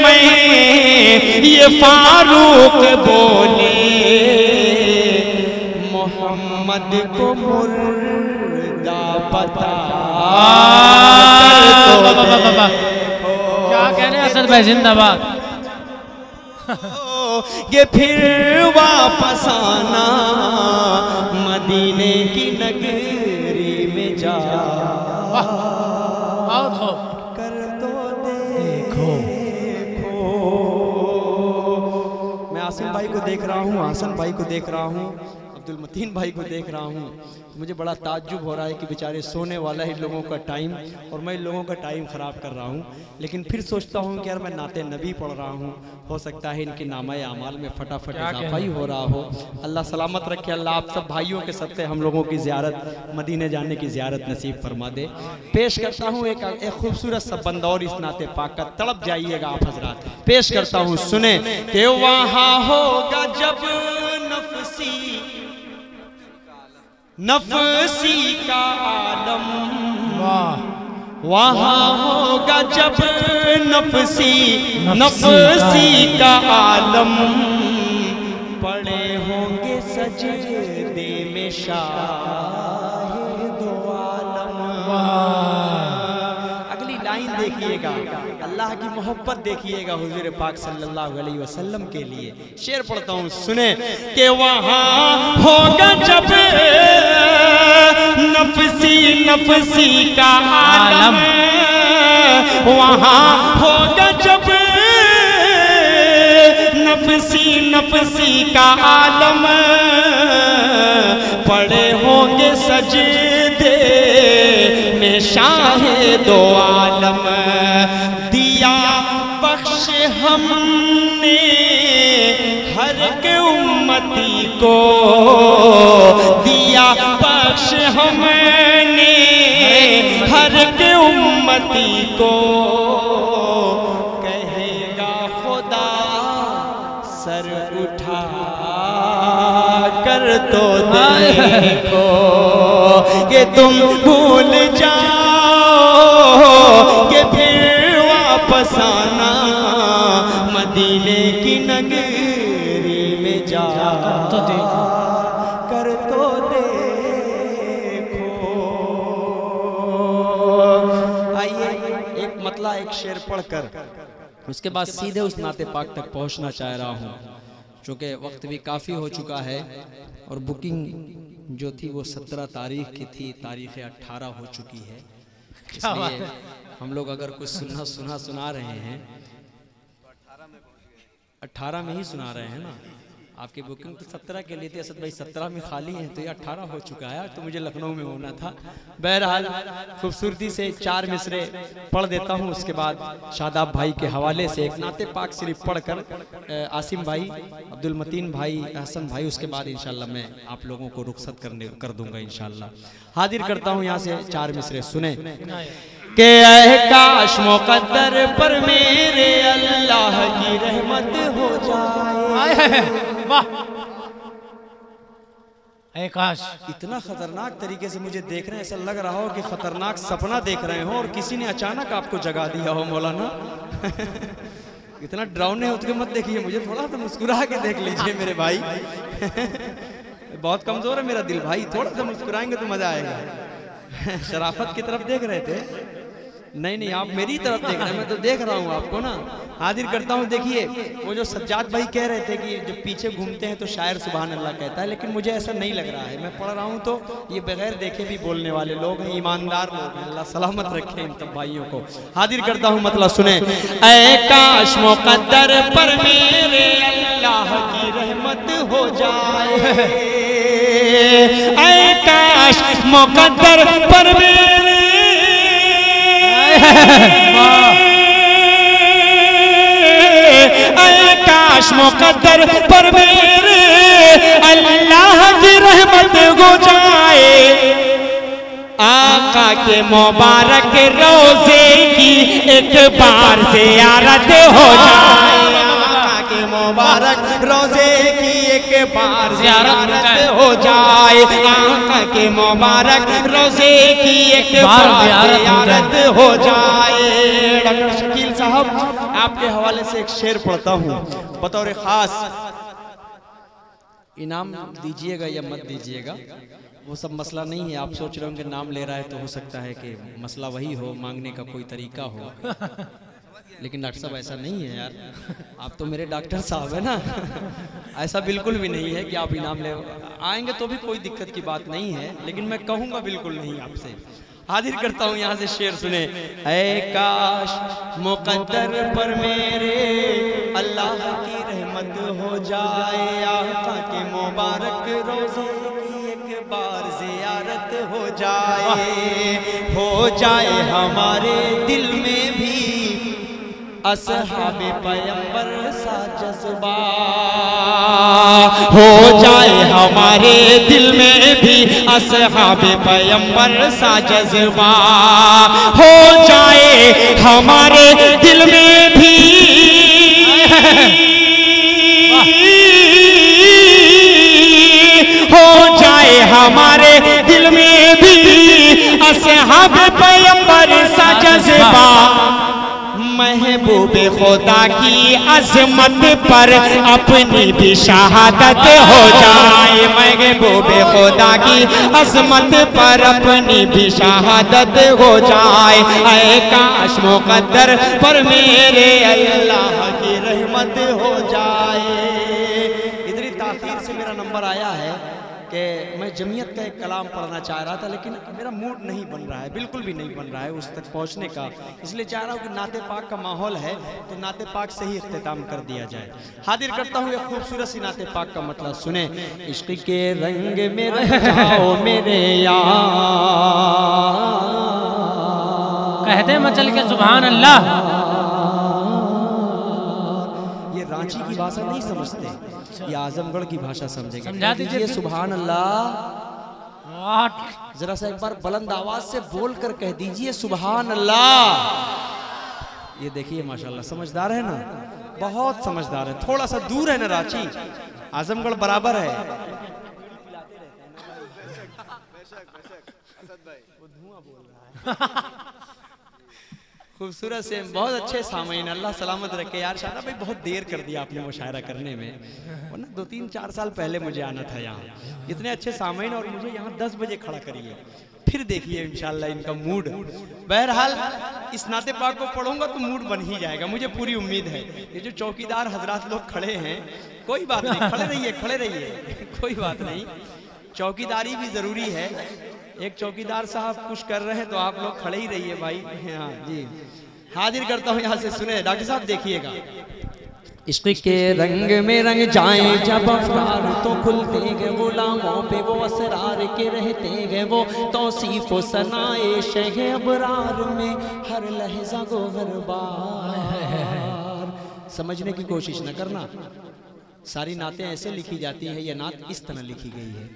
मैं ये फारूक बोले, मोहम्मद को मुर्दा बता क्या कहने असद भाई, जिंदाबाद। ये फिर वापस आना, मदीने की नगरी में जा कर तो देखो। मैं आसिम भाई को देख रहा हूँ, हसन भाई को देख रहा हूँ, अब्दुल मतीन भाई को देख रहा हूँ तो मुझे बड़ा ताज्जुब हो रहा है कि बेचारे सोने वाला है इन लोगों का टाइम और मैं इन लोगों का टाइम ख़राब कर रहा हूँ। लेकिन फिर सोचता हूँ कि यार मैं नाते नबी पढ़ रहा हूँ, हो सकता है इनके नामा आमाल में फटाफट इजाफा ही हो रहा हो। अल्लाह सलामत रखे, अल्लाह आप सब भाइयों के सबसे हम लोगों की ज़ियारत, मदीने जाने की ज़ियारत नसीब फरमा दे। पेश करता हूँ एक खूबसूरत सा बंदा और इस नाते पाक का, तड़प जाइएगा आप हजरात। पेश करता हूँ, सुने कि वहाँ होगा जब नफसी का आलम, वहाँ होगा जब नफसी का आलम, पड़े होंगे सजदे में शाहे दो आलम। अगली लाइन देखिएगा, अल्लाह की मोहब्बत देखिएगा हुजूर पाक सल्लल्लाहु अलैहि वसल्लम के लिए। शेर पढ़ता हूँ, सुने कि वहाँ होगा जब नफसी का आलम, वहाँ होगा जब नफसी का आलम, पड़े होंगे सजदे में शाहे दो आलम। दिया बख्श हमने हर के उम्मती को, दिया बख्श हमने हर के उम्मती को, कहेगा खुदा सर उठा कर तो देखो कि तुम भूल जाओ कि फिर वापस आना मदीने की नगरी में जा तो देखो, कर तो देखो। आइए एक मतला एक शेर पढ़कर उसके बाद सीधे उस नाते पाक तक पहुंचना चाह रहा हूं, चूँकि वक्त भी काफ़ी हो चुका है और बुकिंग जो थी वो 17 तारीख की थी, तारीख 18 हो चुकी है। इसलिए हम लोग अगर कुछ सुना रहे हैं 18 में ही सुना रहे हैं ना। आपकी बुकिंग तो 17 के लिए थी असद भाई, 17 में खाली है तो ये 18 हो चुका है, तो मुझे लखनऊ में होना था। बहरहाल खूबसूरती से 4 मिसरे पढ़ देता हूँ, उसके बाद शादाब भाई के हवाले से एक नाते पाक शरीफ पढ़कर आसिम भाई, अब्दुल मतीन भाई, हसन भाई, उसके बाद इंशाल्लाह मैं आप लोगों को रुखसत कर दूंगा इंशाल्लाह। हाजिर करता हूँ यहाँ से 4 मिसरे, सुने के काश मुक़द्दर पर मेरे अल्लाह की रहमत हो जाए। वाह, काश इतना खतरनाक तरीके से मुझे देख रहे हैं, ऐसा लग रहा हो कि खतरनाक सपना देख रहे हो और किसी ने अचानक आपको जगा दिया हो मौलाना। इतना डरावने होते मत देखिए, मुझे थोड़ा सा मुस्कुरा के देख लीजिए मेरे भाई। बहुत कमजोर है मेरा दिल भाई, थोड़ा सा मुस्कुराएंगे तो मजा आएगा। शराफत की तरफ देख रहे थे? नहीं, आप मेरी तरफ देख रहे हैं, मैं तो देख रहा हूँ आपको ना। हाजिर करता हूँ, देखिए वो जो सज्जाद भाई कह रहे थे कि जब पीछे घूमते हैं तो शायर सुभान अल्लाह कहता है, लेकिन मुझे ऐसा नहीं लग रहा है। मैं पढ़ रहा हूँ तो ये बगैर देखे भी बोलने वाले लोग हैं, ईमानदार लोग हैं। अल्लाह सलामत रखे इन सब भाइयों को। हाजिर करता हूँ, मतलब सुने। ऐ काश मुक़द्दर पर मेरे अल्लाह की रहमत हो जाए, ऐ काश मुक़द्दर पर मेरे काश मुक़द्दर पर मेरे अल्लाह की रहमत हो जाए, आका के मुबारक रोज़े की एक बार ज़ियारत हो जाए, आका के मुबारक रोज़े की एक बार ज़ियारत हो जाए, आका के मुबारक रोज़े की एक बार ज़ियारत हो जाए। डॉक्टर शकील साहब, आपके हवाले से एक शेर पढ़ता हूँ, बतौर खास इनाम दीजिएगा या मत दीजिएगा वो सब मसला नहीं है। आप सोच रहे होंगे नाम ले रहा है तो हो सकता है कि मसला वही हो, मांगने का कोई तरीका हो, लेकिन डॉक्टर साहब ऐसा नहीं है यार, आप तो मेरे डॉक्टर साहब है ना। ऐसा बिल्कुल भी नहीं है कि आप इनाम ले आएंगे तो भी कोई दिक्कत की बात नहीं है, लेकिन मैं कहूँगा बिल्कुल नहीं आपसे। हाजिर करता हूँ यहाँ से शेर, सुने। ऐ काश मुक़द्दर पर मेरे अल्लाह की रहमत हो जाए, आका के मुबारक रोज़े बार ज़ियारत हो जाए हमारे दिल में भी असहाबे पैगंबर सा जज्बा, हो जाए हमारे दिल में भी असहाबे पैगंबर सा जज्बा, हो जाए हमारे दिल में भी हो जाए हमारे दिल में भी असहाबे पैगंबर सा जज्बा, महबूबे खुदा की अजमत पर अपनी भी शहादत हो जाए, महबूबे खुदा की अजमत पर अपनी भी शहादत हो जाए, ऐ काश मुक़द्दर पर मेरे अल्लाह की रहमत हो जाए। इतनी ताख़ीर से मेरा नंबर आया है कि मैं जमीयत का एक कलाम पढ़ना चाह रहा था, लेकिन मेरा मूड नहीं बन रहा है, बिल्कुल भी नहीं बन रहा है उस तक पहुंचने का, इसलिए चाह रहा हूँ कि नाते पाक का माहौल है तो नाते पाक से ही इख्तिताम कर दिया जाए। हाजिर करता हूँ एक खूबसूरत सी नाते पाक का मतलब सुने। इश्क के रंग में रंग जाओ मेरे यार, कहते मचल के सुभान अल्लाह। ये रांची की भाषा नहीं समझते, ये आजमगढ़ की भाषा समझेंगे। समझा दीजिए सुभान अल्लाह। जरा सा एक बार बुलंद आवाज से बोल कर कह दीजिए सुभान अल्लाह। ये देखिए माशाल्लाह समझदार है ना, बहुत समझदार है। थोड़ा सा दूर है ना रांची, आजमगढ़ बराबर है। खूबसूरत से बहुत अच्छे सामईन, अल्लाह सलामत रखे। यार शादा भाई बहुत देर कर दिया आपने मुशायरा करने में, वरना 2-3-4 साल पहले मुझे आना था यहाँ। इतने अच्छे सामईन और मुझे यहाँ 10 बजे खड़ा करिए, फिर देखिए इंशाल्लाह इनका मूड। बहरहाल इस नाते पाक को पढ़ूंगा तो मूड बन ही जाएगा, मुझे पूरी उम्मीद है। ये जो चौकीदार हजरात लोग खड़े हैं, कोई बात नहीं, खड़े रहिए खड़े रहिए, कोई बात नहीं, चौकीदारी भी जरूरी है। एक चौकीदार साहब कुछ कर रहे हैं तो आप लोग खड़े ही रहिए भाई। हाँ जी, हाजिर करता हूँ यहाँ से, सुने डॉक्टर साहब देखिएगा। इश्क के रंग में रंग जाए जब अफरार तो खुलते गए गुलामों पे वो असरार के रहते गए वो तौसीफ व सनाए शह अबरार में हर लहजा गोहर बार। समझने की कोशिश न करना, सारी नातें ऐसे लिखी जाती हैं, ये नात इस तरह लिखी गई है।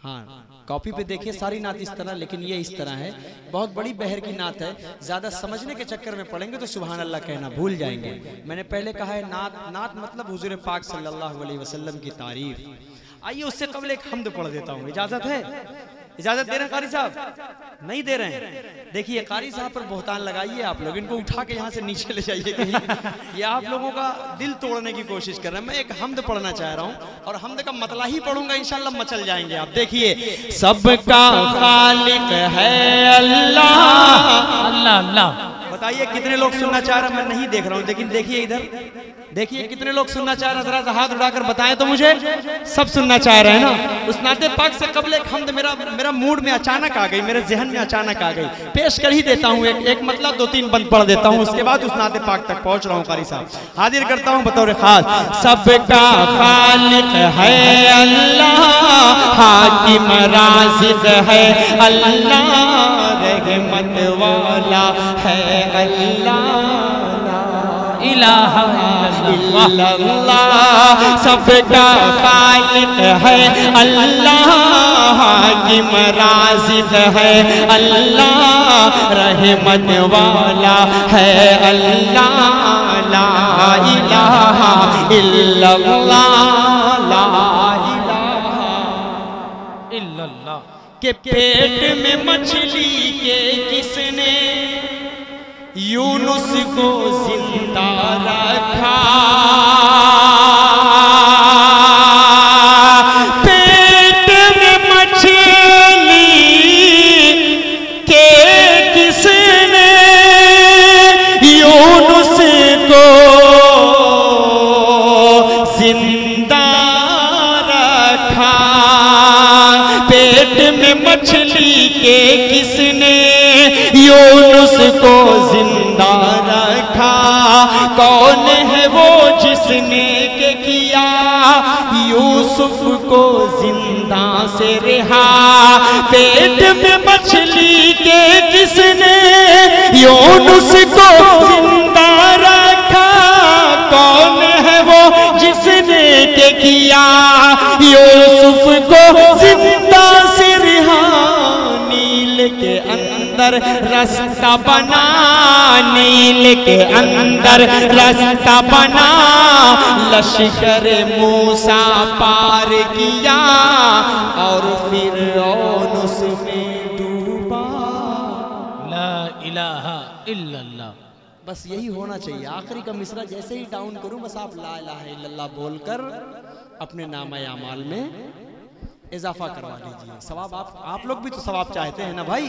हाँ कॉपी पे देखिए सारी नात इस तरह, लेकिन ये इस तरह है। बहुत बड़ी बहर की नात है, ज्यादा समझने के चक्कर में पढ़ेंगे तो सुभान अल्लाह कहना भूल जाएंगे। मैंने पहले कहा है नात मतलब हुजूर पाक सल्लल्लाहु अलैहि वसल्लम की तारीफ। आइए उससे कबल एक हम्द पढ़ देता हूँ, इजाजत है? इजाजत दे रहे हैं कारी साहब? नहीं दे रहे हैं। देखिए कारी साहब पर बोहतान लगाइए आप लोग, इनको उठा के यहाँ से नीचे ले जाइए कहीं। ये आप लोगों का दिल तोड़ने की कोशिश कर रहे हैं। मैं एक हम्द पढ़ना चाह रहा हूँ और हम्द का मतला ही पढ़ूंगा, इंशाल्लाह मचल जाएंगे आप। देखिए, सबका खालिक है अल्लाह। अल्लाह अल्लाह। बताइए कितने लोग सुनना चाह रहे हैं? मैं नहीं देख रहा हूँ, लेकिन देखिए इधर, देखिए कितने लोग सुनना चाह रहे हैं, जरा हाथ उठाकर बताएं तो मुझे। सब सुनना चाह रहे हैं ना? उस नाते पाक से कबल एक हम्द मेरा मूड में अचानक आ गई, मेरे जहन में अचानक आ गई। पेश कर ही देता हूँ, एक मतलब 2-3 बंद पढ़ देता हूँ, उसके बाद उस नाते पाक तक पहुंच रहा हूँ। कारी साहब हाजिर करता हूँ बतौर खास। सबका खालिक है अल्लाह, हाकिम राज़िक़ है अल्लाह, रहमत वाला है अल्लाह, इलाहा इल्लल्लाह। सबका खालिक है अल्लाह, हाकिम राज़िक़ है अल्लाह, रहमत वाला है अल्लाह, ला इलाहा इल्लल्लाह, ला इलाहा इल्लल्लाह। के पेट में मछली के किसने यूनुस को जिंदा रखा, पेट में मछली के किसने यूनुस को जिंदा रखा, पेट में मछली के किसने यूनुस को जिंदा रखा। कौन है वो जिसने के किया यूसुफ को जिंदा चिंता से रिहा, पेट में मछली के किसने यूनुस को जिंदा रखा, कौन है वो जिसने के किया यूसुफ को जिंदा से रिहा, नील के अंदर रास्ता बना, नील के अंदर रास्ता बना, लश्कर मूसा पार किया और फिर उसमें डूबा। ला इलाहा इल्लल्लाह। बस यही होना चाहिए। आखिरी का मिसरा जैसे ही डाउन करूं बस आप ला इलाहा इल्लल्लाह बोलकर अपने नामा अमाल में इजाफा करवा लीजिए। सवाब आप लोग भी तो सवाब चाहते हैं ना भाई।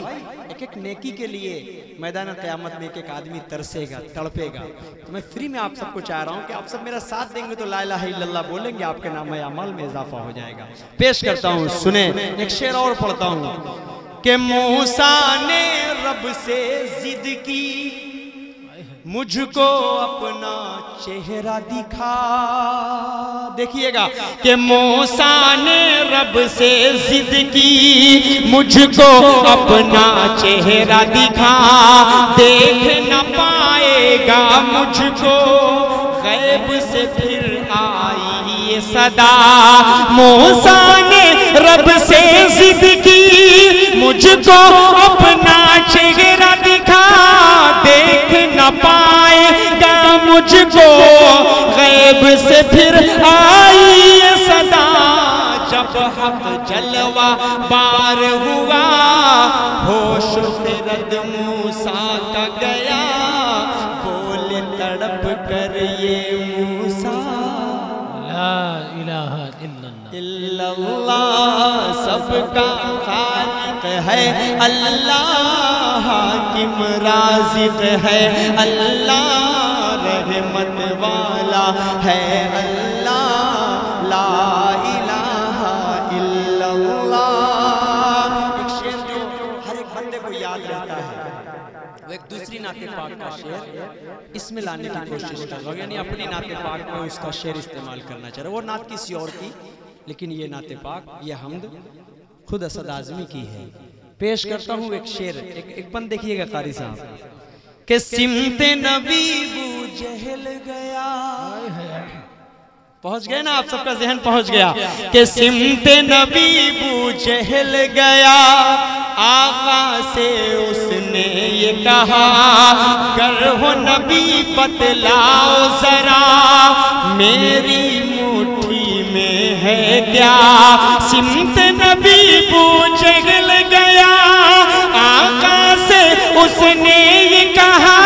एक एक नेकी के लिए मैदान क़यामत में एक एक आदमी तरसेगा, तड़पेगा। तो मैं फ्री में आप सबको चाह रहा हूँ कि आप सब मेरा साथ देंगे तो ला इलाहा इल्लल्लाह बोलेंगे, आपके नाम अमाल में इजाफा हो जाएगा। पेश करता हूँ, सुने, एक शेर और पढ़ता हूँ कि मूसा ने रब से जिद की, मुझको अपना चेहरा दिखा। देखिएगा कि मूसा ने रब से जिद की, मुझको अपना चेहरा दिखा, देख न पाएगा मुझको, गैब से फिर आई ये सदा। मूसा ने रब से जिद की, मुझको अपना चेहरा दिखा, देख न पाएगा मुझको, गैब से फिर आई ये सदा। जब हक जलवा बार हुआ, होश फिरद मूसा का गया, बोले तड़प कर ये मूसा, ला इलाहा इल्लल्लाह। इल्लल्लाह सबका खालिक है अल्लाह, हाकिम राज़िक़ है अल्लाह, रहमत वाला है अल्लाह, ला इलाहा इल्लल्लाह। एक शेर जो हर एक बंदे को याद रहता है, वो एक दूसरी नाते पाक का शेर इसमें लाने की कोशिश कर रहा हूँ, यानी अपनी नाते पाक में उसका शेर इस्तेमाल करना चाह रहा हूँ। वो नात किसी और की, लेकिन ये नाते पाक, ये हमद खुद असद आज़मी की है। पेश करता हूँ एक शेर, एक पन देखिएगा कारी साहब के सिमते नबी बू जहल गया। पहुंच गए ना, आप सबका जहन पहुंच गया कि सिमते नबी बू जहल गया, आका से उसने ये कहा, कर हो नबी बतलाओ जरा, मेरी मुट्ठी में है क्या। सिमते नबी बू जहल गया, आका से उसने ये कहा,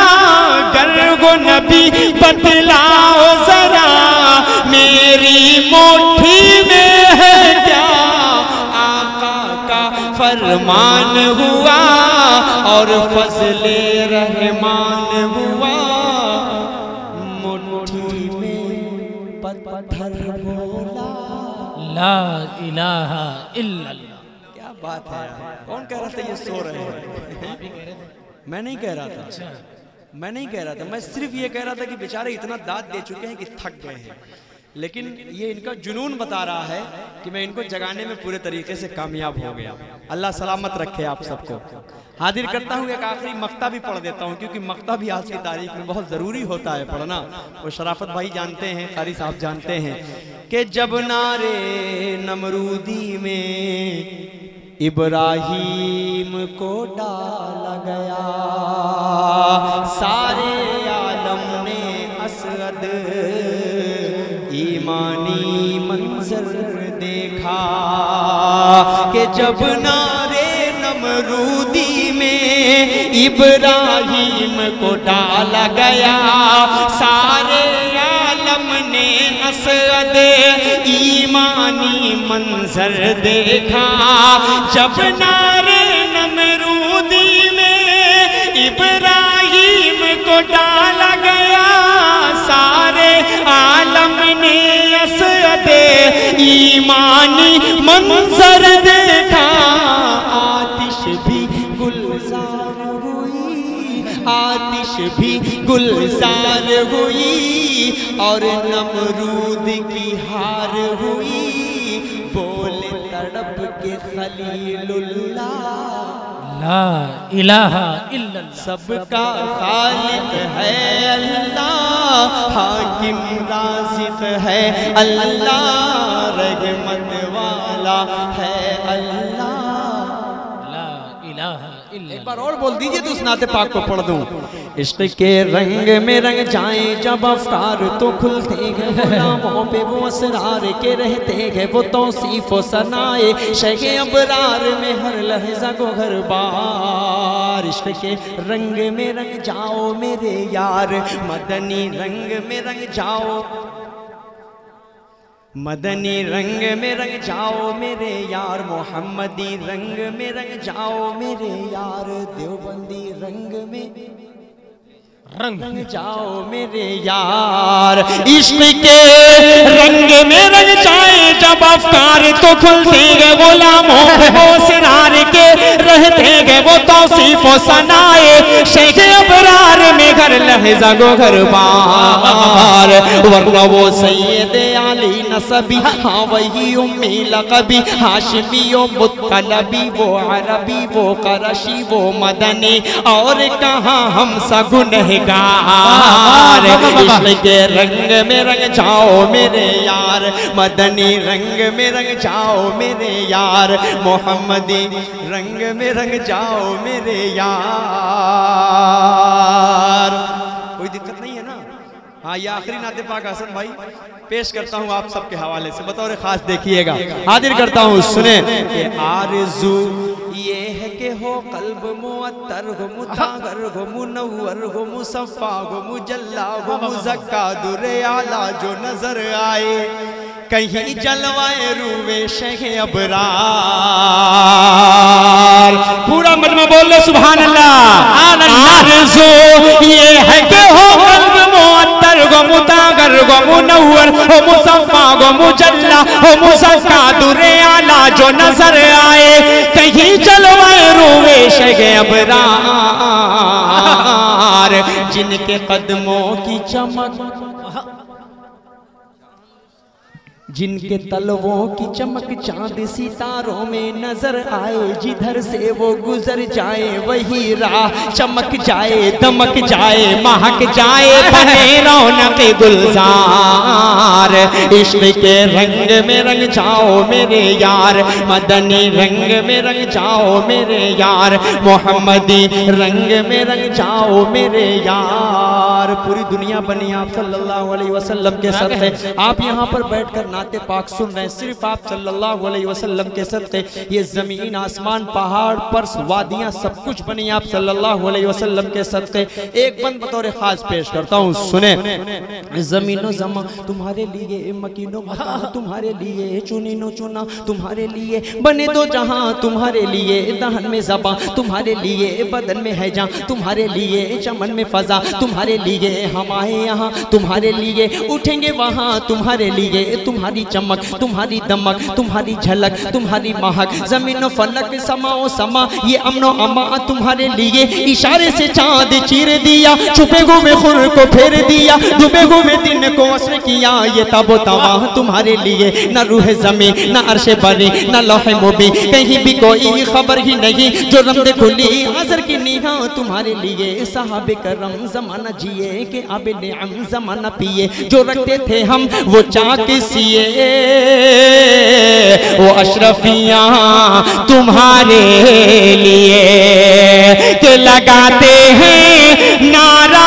गर्गो नबी बतलाओ जरा, मेरी मुट्ठी में है क्या। आका का फरमान हुआ और फजले रहमान हुआ, मुट्ठी में पत्थर बोला, ला इलाहा इल्लल्लाह। क्या बात है यार। कौन कह रहा था ये सो रहे हैं? मैं नहीं कह रहा था, मैं नहीं कह रहा था, मैं सिर्फ ये कह रहा था कि बेचारे इतना दाद दे चुके हैं कि थक गए हैं, लेकिन ये इनका जुनून बता रहा है कि मैं इनको जगाने में पूरे तरीके से कामयाब हो गया। अल्लाह सलामत रखे आप सबको। हाजिर करता हूँ, एक आखिरी मक्ता भी पढ़ देता हूँ, क्योंकि मक्ता भी आज की तारीख में बहुत ज़रूरी होता है पढ़ना। वो शराफत भाई जानते हैं, कारी साहब जानते हैं कि जब नारे नमरूदी में इब्राहीम को डाला गया, सारे आलम ने असद ईमानी मंजर देखा कि जब नारे नमरूदी में इब्राहीम को डाला गया, सारे आलम ने असद ईमानी मंजर देखा। जब नारे नमरूदी में इब्राहीम को डाला गया, सारे आलम ने असद ईमानी मंजर देखा। आतिश भी गुलजार हुई, आतिश भी गुलजार हुई और नमरूद की हार हुई। बोले रब के खलीलुल्लाह, ला इलाहा इल्लल्लाह। सबका खालिक है अल्लाह, हाकिम राज़िक है अल्लाह, रहमत वाला है अल्लाह। ला इलाहा इल्लल्लाह। एक बार और बोल दीजिए तो उस नाते पाक को पढ़ दूं। इश्क के रंग में रंग जाए जब अफकार तो खुलते हैं, गुलामों पे वो असरार के रहते हैं, वो तौसीफ व सनाए शेख अबरार में हर लहजा को हर बार। इश्क के रंग में रंग जाओ मेरे यार, मदनी रंग में रंग जाओ, मदनी रंग में रंग जाओ मेरे यार, मोहम्मदी रंग में रंग जाओ मेरे यार, देवबंदी रंग में रंग जाओ मेरे यार। इश्क के रंग में रंग जाए जब अफकार तो खुलते गए, गुलामों वो सिरार के रहते गए, वो तौसीफ व सनाए शेख अबरार में घर लहजा गो घर बार। वरना वो सैयद आली नसबी, हाँ वही उम्मी लक़बी, हाशिमी ओ मुत्तलबी, वो अरबी वो करशी वो मदनी, और कहाँ हम सगुनहगार। इश्क के रंग में रंग जाओ मेरे यार, मदनी रंग में रंग जाओ मेरे यार, मोहम्मदी रंग में रंग जाओ मेरे यार। कोई दिक्कत नहीं है ना? हाँ, ये आखिरी नाते पाक हसन भाई पेश करता हूँ आप सबके हवाले से, बतौर खास देखिएगा, हाजिर करता हूँ, सुने कि आरज़ू ये है कि हो कल्ब मुअत्तर हो, मुतागर हो, मुनव्वर हो, मुसफ़ा हो, मुजल्ला हो, मुज़क्का दुरे आला जो नजर आए, कहीं जलवाए रूवे शेख अबरार। पूरा मजमा बोल लो सुभान अल्लाह। आरज़ू ये है कि हो कल्ब मुअत्तर हो, मुतागर हो, मुनव्वर हो, मुसफ़ा हो, मुजल्ला हो, मुज़क्का दुरे आला जो नजर आए, कहीं जलवाए रूवे शेख अबरार, जिनके कदमों की चमक, जिनके तलवों की चमक चांद सितारों में नजर आए, जिधर से वो गुजर जाए वही राह चमक जाए, दमक जाए, महक जाए, बने रौनक गुलजार। इश्क के रंग में रंग जाओ मेरे यार, मदनी रंग में रंग जाओ मेरे यार, मोहम्मदी रंग में रंग जाओ मेरे यार। पूरी दुनिया बनी आप सल्लल्लाहु अलैहि वसल्लम के सदक़े, आप यहाँ पर बैठकर नाते पाक सुन रहे हैं, सिर्फ आप सल्लल्लाहु अलैहि वसल्लम के सदक़े। ये जमीन आसमान पहाड़ पर्स वादियां सब कुछ बनी आप सल्लल्लाहु अलैहि वसल्लम के सदक़े। एक बंद बतौर खास पेश करता हूँ, सुने। जमीनो जमा तुम्हारे लिए, मकीनो मकान तुम्हारे लिए, चुनीनो चुना तुम्हारे लिए, बने दो जहां तुम्हारे लिए, दहन में ज़बां तुम्हारे लिए, बदन में है जान तुम्हारे लिए, चमन में फजा तुम्हारे लिए, हम आए यहाँ तुम्हारे लिए, उठेंगे वहाँ तुम्हारे लिए, तुम्हारी चमक तुम्हारी दमक तुम्हारी झलक तुम्हारी महक, जमीन फलक समाओ समा ये अमनो अमा तुम्हारे लिए, इशारे से चांद चीर दिया, छुपे हुए खुर को फेर दिया, डूबे हुए दिन को असर किया, ये तबो तवा तुम्हारे लिए, न रूह जमी न अर्श बरी न लौह मुबी, कहीं भी कोई खबर ही नहीं, जो रमद खुली असर की निहा तुम्हारे लिए, साहब करम जमाना जिए के आबे निअम जमाना पिए, जो रखते थे हम वो चाक सिए, वो अशरफियाँ तुम्हारे लिए, के लगाते हैं नारा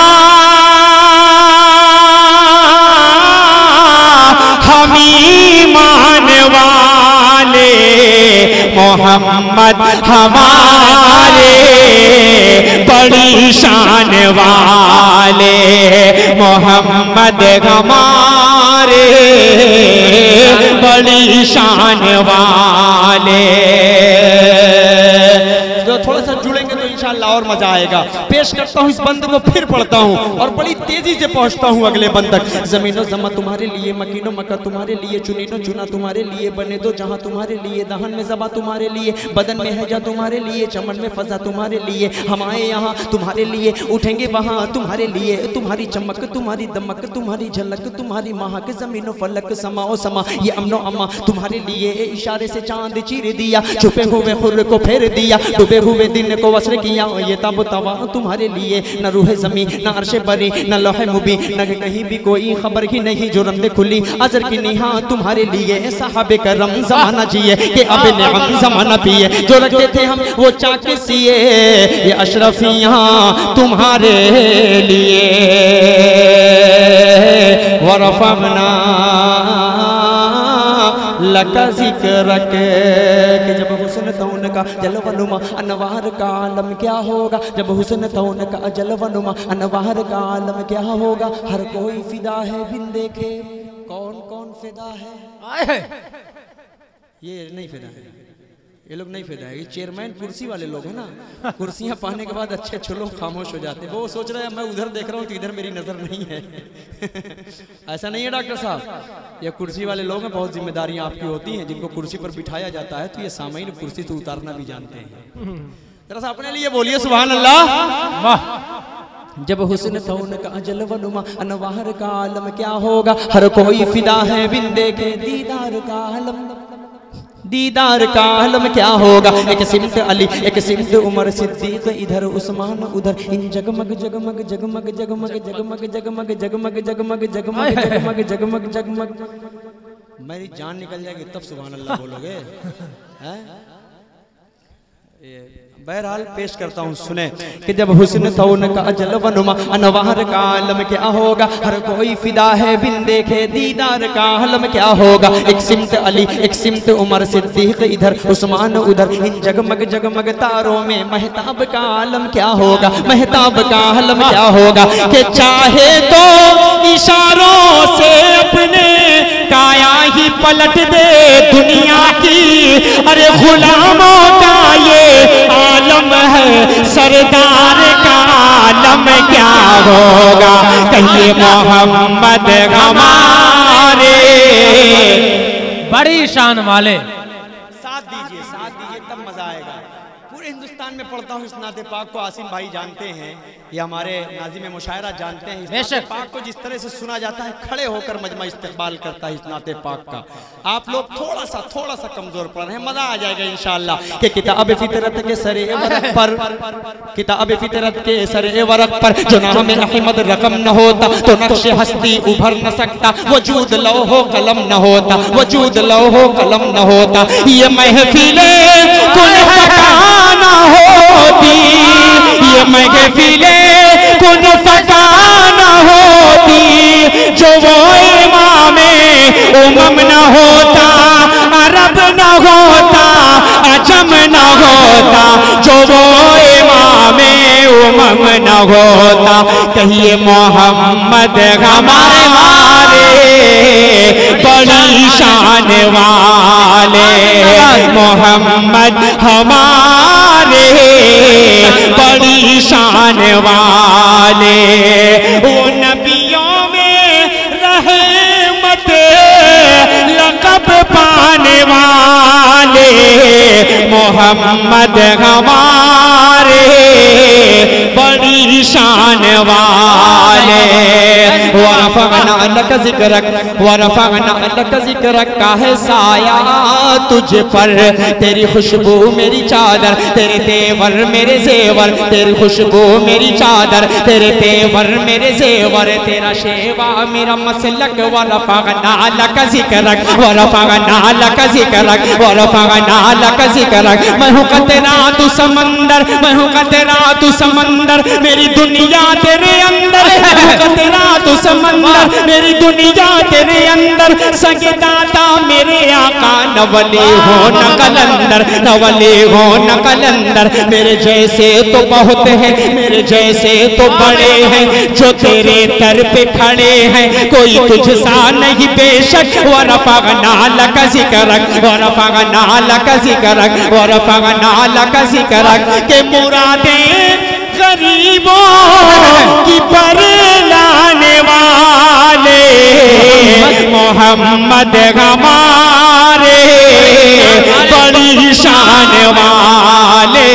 हम ईमान वाले, मोहम्मद हमारे बड़ी शान वाले, मोहम्मद हमारे बड़ी शान वाले। जो थोड़ा सा जुड़ेंगे तो इंशाअल्लाह इंशाल्लाह और मजा आएगा। पेश करता हूँ इस बंद को, फिर पढ़ता हूँ और बड़ी तेजी से पहुँचता हूँ अगले बंद तक। जमीनो जमा तुम्हारे लिए, मकीनो मक्का तुम्हारे लिए, चुनीनो चुना तुम्हारे लिए, बने दो जहाँ तुम्हारे लिए, दहन में जबा तुम्हारे लिए, बदन में है जा तुम्हारे लिए, चमन में फजा तुम्हारे लिए, हम आए यहाँ तुम्हारे लिए, उठेंगे वहाँ तुम्हारे लिए, तुम्हारी चमक तुम्हारी दमक तुम्हारी झलक तुम्हारी महक, जमीनो फलक समाओ समा ये अमनो अमा तुम्हारे लिए, इशारे से चांद चीर दिया, छुपे हुए खुर को फेर दिया, डूबे हुए दिन को वस्र किया, ये तब तवा तुम्हारे लिए, न रूह जमी न अर्शे बरी न लोहे मुबी, न कहीं भी कोई खबर ही नहीं, जो रमदे खुली अजर की निहा तुम्हारे लिए, साहबे करम जमाना जिए कि अब नेम जमाना पिए, जो रखते थे हम वो चाके सिए, ये अशरफियाँ तुम्हारे लिए, वरफना लका जिक्रक, कि जब हुस्न था उनका जलवनुमा अनवार का आलम क्या होगा, जब हुस्न था उनका जलवनुमा अनवार का आलम क्या होगा, हर कोई फिदा है बिन देखे, कौन कौन फिदा है, ये नहीं फिदा है, ये लोग नहीं फिदा है, ये चेयरमैन कुर्सी वाले लोग हैं ना, कुर्सियां पाने के बाद अच्छे अच्छे लोग खामोश हो जाते हैं, वो सोच रहे हैं मैं उधर देख रहा हूँ तो इधर मेरी नजर नहीं है ऐसा नहीं है डॉक्टर साहब, ये कुर्सी वाले लोग हैं, बहुत जिम्मेदारियां आपकी होती हैं, जिनको कुर्सी पर बिठाया जाता है तो ये सामईन कुर्सी से उतारना भी जानते हैं। जरा सा अपने लिए बोलिए सुभान अल्लाह। जब हुस्न था उनका जलवनुमा अनवार का आलम क्या होगा, हर कोई फिदा है बिन देखे दीदार का आलम, दीदार का आलम क्या होगा, एक सिमत अली एक सिमत उमर सिद्दीक, इधर उस्मान उधर, इन जगमग जगमग जगमग जगमग जगमग जगमग जगमग जगमग जगमग जगमग जगमग जगमग, मेरी जान निकल जाएगी तब सुभान अल्लाह बोलोगे हैं। बहरहाल पेश करता हूँ सुने, कि जब हुस्न था उनका जलवनुमा अनवार का आलम क्या होगा, हर कोई फिदा है बिन देखे दीदार का आलम क्या होगा, एक सिमत अली एक सिमत उमर सिद्दीक, इधर उस्मान उधर, इन जगमग जगमग तारों में महताब का आलम क्या होगा, महताब का आलम क्या होगा, कि चाहे तो इशारों से अपने काया ही पलट दे दुनिया की, अरे गुलामों का ये आलम है, सरदार का आलम क्या होगा, कहिए मोहम्मद हमारे, बड़ी शान वाले, साथ दीजिए तब मजा आएगा। पूरे हिंदुस्तान में पढ़ता हूँ इस नाते पाक को, आसिम भाई जानते हैं, ये हमारे नाज़िम मुशायरा जानते हैं, इस नाते पाक को जिस तरह से सुना जाता है, खड़े होकर मजमा इस्तेक़बाल करता है इस नाते पाक का। आप लोग थोड़ा सा कमजोर पड़ रहे हैं, मजा आ जाएगा इंशाअल्लाह। कि किताब फितरत के सरे वरक पर, किताब फितरत के सरे वरक पर जो नाम अहमद रकम न होता तो नक्श हस्ती उभर न सकता, वजूद लौहो कलम न होता, वजूद लौहो कलम न होता, ये महफिले कुल फकाना होती, ये महफिले कुल फकाना होती, जो वो इमामे उमम न होता, अरब न होता, अजम न होता, जो वो इमामे उमम न होता, कहिए मोहम्मद हमारे बड़ी शान वाले, मोहम्मद हमारे बड़ी शान वाले, वो नबियों में रहमत लक़ब पाने वाले, मोहम्मद हमारे बड़ी शान वाले, वरफ़अना लक ज़िक्रक, वरफ़अना लक ज़िक्रक का है साया तुझ पर, तेरी खुशबू मेरी चादर, तेरे तेवर मेरे जेवर, तेरी खुशबू मेरी चादर, तेरे तेवर मेरे जेवर, तेरा शेवा मेरा मसलक, वरफ़अना लक ज़िक्रक, वरफ़अना लक ज़िक्रक, वरफ़अना लक ज़िक्रक, मैं हूँ तेरा तू समंदर, मैं हूँ तेरा तू समंदर, समंदर, मेरी दुनिया तेरे अंदर है तेरा तो समंदर, मेरी दुनिया तेरे अंदर, सगे दाता मेरे आका, नवले हो न कलंदर, नवले हो न कलंदर। मेरे जैसे तो बहुत है, मेरे जैसे तो बड़े हैं, जो तेरे दर पे खड़े हैं, कोई तुझसा नहीं बेशक। वरफ़अना लक ज़िक्रक, वरफ़अना लक ज़िक्रक, वरफ़अना लक ज़िक्रक। के मुरादें गरीबों की परलाने वाले मोहम्मद हमारे, बड़ी शान वाले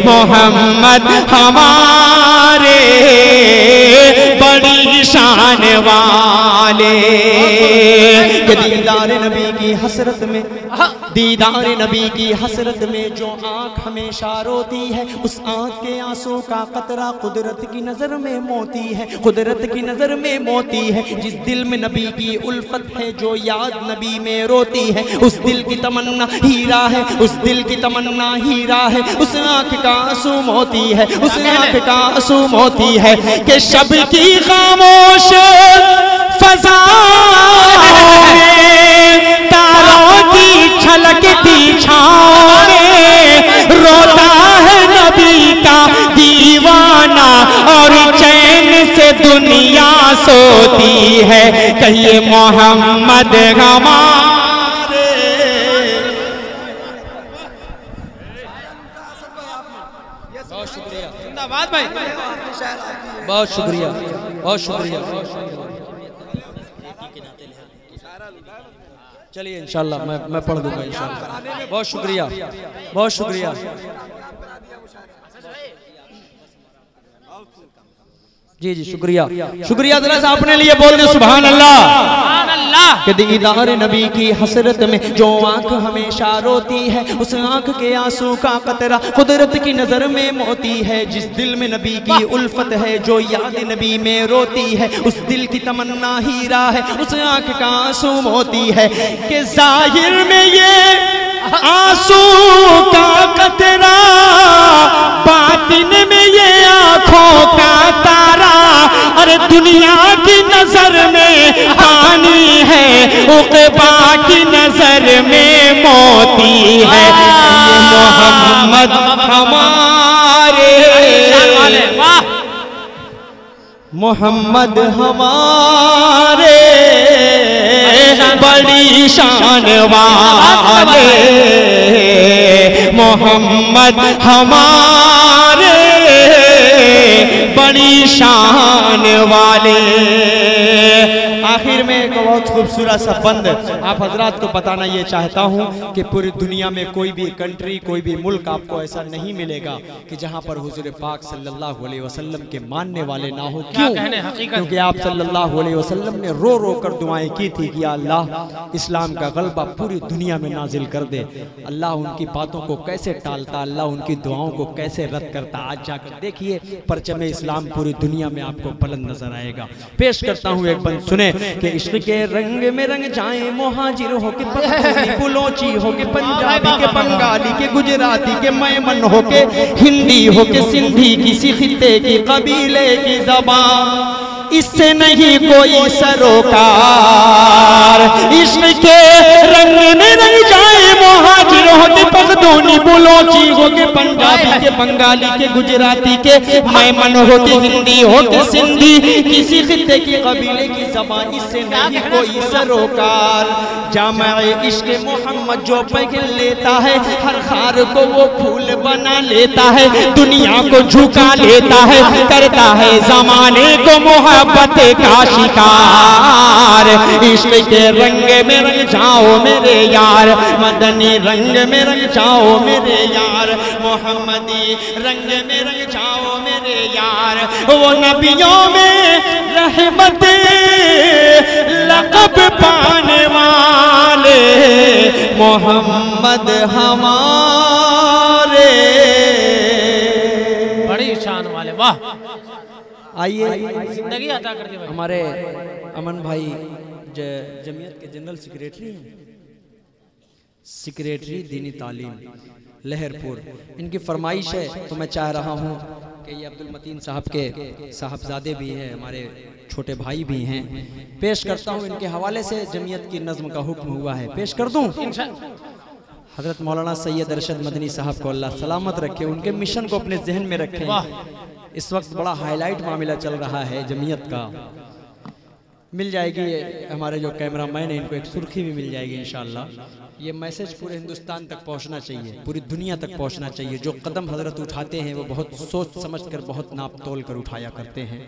मोहम्मद हमारे, बड़ी शान वाले। दीदार नबी की हसरत में, दीदार नबी की हसरत में जो आँख हमेशा रोती है, उस आँख के आंसू का कतरा कुदरत की नज़र में मोती है, कुदरत की नज़र में मोती है। जिस दिल में नबी की उल्फत है, जो याद नबी में रोती है, उस दिल की तमन्ना हीरा है, उस दिल की तमन्ना हीरा है, उस आँख का आंसू मोती है, उस आँख का आंसू मोती है। कि शब की खामोश फज़ा तारों की छलकती छाँव में, रोता है नबी का दीवाना और चैन से दुनिया सोती है। कहिए मोहम्मद हमारे। बहुत शुक्रिया, जिंदाबाद भाई, बहुत शुक्रिया, बहुत शुक्रिया। चलिए इंशाल्लाह मैं पढ़ दूंगा इंशाल्लाह। बहुत शुक्रिया, बहुत शुक्रिया। जी जी शुक्रिया, शुक्रिया। जरा सा अपने लिए बोल दे सुभान अल्लाह। कि दीदार नबी की हसरत में जो आंख हमेशा रोती है, उस आंख के आंसू का कतरा कुदरत की नजर में मोती है। जिस दिल में नबी की उल्फत है, जो याद नबी में रोती है, उस दिल की तमन्ना हीरा है, उस आंख का आंसू मोती है। कि जाहिर में ये आंसू का कतरा, बातिन में ये आंखों का तारा, अरे दुनिया की नजर में पानी है, उक़बा की नजर में मोती है। ये मोहम्मद हमारे, मोहम्मद हमारे, बड़ी शान वाले मोहम्मद हमारे, बड़ी शान वाले। आखिर में एक बहुत खूबसूरत सा बंद आप हजरात को बताना ये चाहता हूँ कि पूरी दुनिया में कोई भी कंट्री, कोई भी मुल्क आपको ऐसा नहीं मिलेगा कि जहाँ पर हुजूर पाक सल्लल्लाहु अलैहि वसल्लम के मानने वाले ना हो। क्यों? क्योंकि आप सल्लल्लाहु अलैहि वसल्लम ने रो रो कर दुआएं की थी कि अल्लाह इस्लाम का गलबा पूरी दुनिया में नाजिल कर दे। अल्लाह उनकी बातों को कैसे टालता, अल्लाह उनकी दुआओं को कैसे रद्द करता। आज जाकर देखिए परचम इस्लाम पूरी दुनिया में आपको बुलंद नजर आएगा। पेश करता हूँ एक बंद सुने कि इश्क के रंग में रंग जाए मुहाजिर हो के पख्तूनी, बुलोची हो के पंजाबी के बंगाली के गुजराती के मैमन हो के हिंदी हो के सिंधी, किसी खित्ते की कबीले की ज़बान, इससे नहीं कोई सरोकार। इश्क के रंग में रंग जाए मुहाजिर हो के पख्तूनी, बुलोची हो के पंजाबी के बंगाली के गुजराती के मैमन हो के हिंदी हो के सिंधी, किसी खित्ते की कबीले की ज़बान, इससे नहीं कोई सरोकार। जामे इश्क मोहम्मद जो पहन लेता है, हर खार को वो फूल बना लेता है, दुनिया को झुका लेता है, करता है जमाने को मोहब्बत का शिकार। इश्क के रंग में रंग जाओ मेरे यार, मदनी रंग में रंग जाओ मेरे यार, मोहम्मदी रंग में रंग जाओ मेरे यार। वो नबियों में रहमत लक़ब पाने वाले मोहम्मद हमारे, बड़ी शान वाले। वाह, आइए जिंदगी अता कर दी भाई। हमारे अमन भाई जमीयत के जनरल सेक्रेटरी हैं, सेक्रेटरी दीनी तालीम लहरपुर। इनकी फरमाइश है तो मैं चाह रहा हूँ कि ये अब्दुल मतीन साहब के साहबजादे भी हैं, हमारे छोटे भाई भी हैं। पेश करता हूँ इनके हवाले से जमीयत की नज़्म का हुक्म हुआ है, पेश कर दूँ। हज़रत मौलाना सैयद अरशद मदनी साहब को अल्लाह सलामत रखे, उनके मिशन को अपने जहन में रखें। इस वक्त बड़ा हाईलाइट मामला चल रहा है जमीयत का। मिल जाएगी हमारे जो कैमरा मैन है, इनको एक सुर्खी भी मिल जाएगी इंशाअल्लाह। ये मैसेज पूरे हिंदुस्तान तक पहुंचना चाहिए, पूरी दुनिया तक पहुंचना चाहिए। जो कदम हजरत उठाते हैं वो बहुत सोच समझ कर, बहुत नाप तोल कर उठाया करते हैं।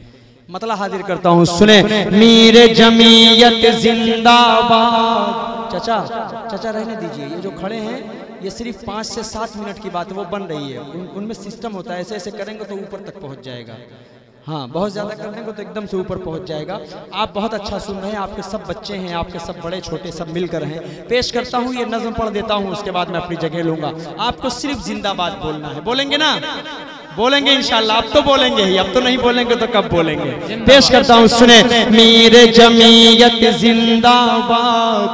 मतलब हाजिर करता हूँ, सुने। मीर जमीयत जिंदाबाद। चाचा रहने दीजिए, ये जो खड़े हैं ये सिर्फ 5 से 7 मिनट की बात है, वो बन रही है। उनमें सिस्टम होता है, ऐसे ऐसे करेंगे तो ऊपर तक पहुँच जाएगा। हाँ, बहुत ज़्यादा करने को तो एकदम से ऊपर पहुंच जाएगा। आप बहुत अच्छा सुन रहे हैं, आपके सब बच्चे हैं, आपके सब बड़े छोटे सब मिलकर हैं। पेश करता हूँ, ये नज़्म पढ़ देता हूँ, उसके बाद मैं अपनी जगह लूँगा। आपको सिर्फ जिंदाबाद बोलना है। बोलेंगे ना? बोलेंगे इंशाल्लाह। अब तो बोलेंगे ही, अब तो नहीं बोलेंगे तो कब बोलेंगे। पेश करता हूँ, सुने। मीर जमीयत जिंदाबाद,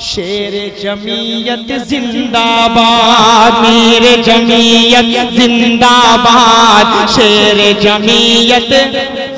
शेर जमीयत जिंदाबाद। मीर जमीयत जिंदाबाद, शेर जमीयत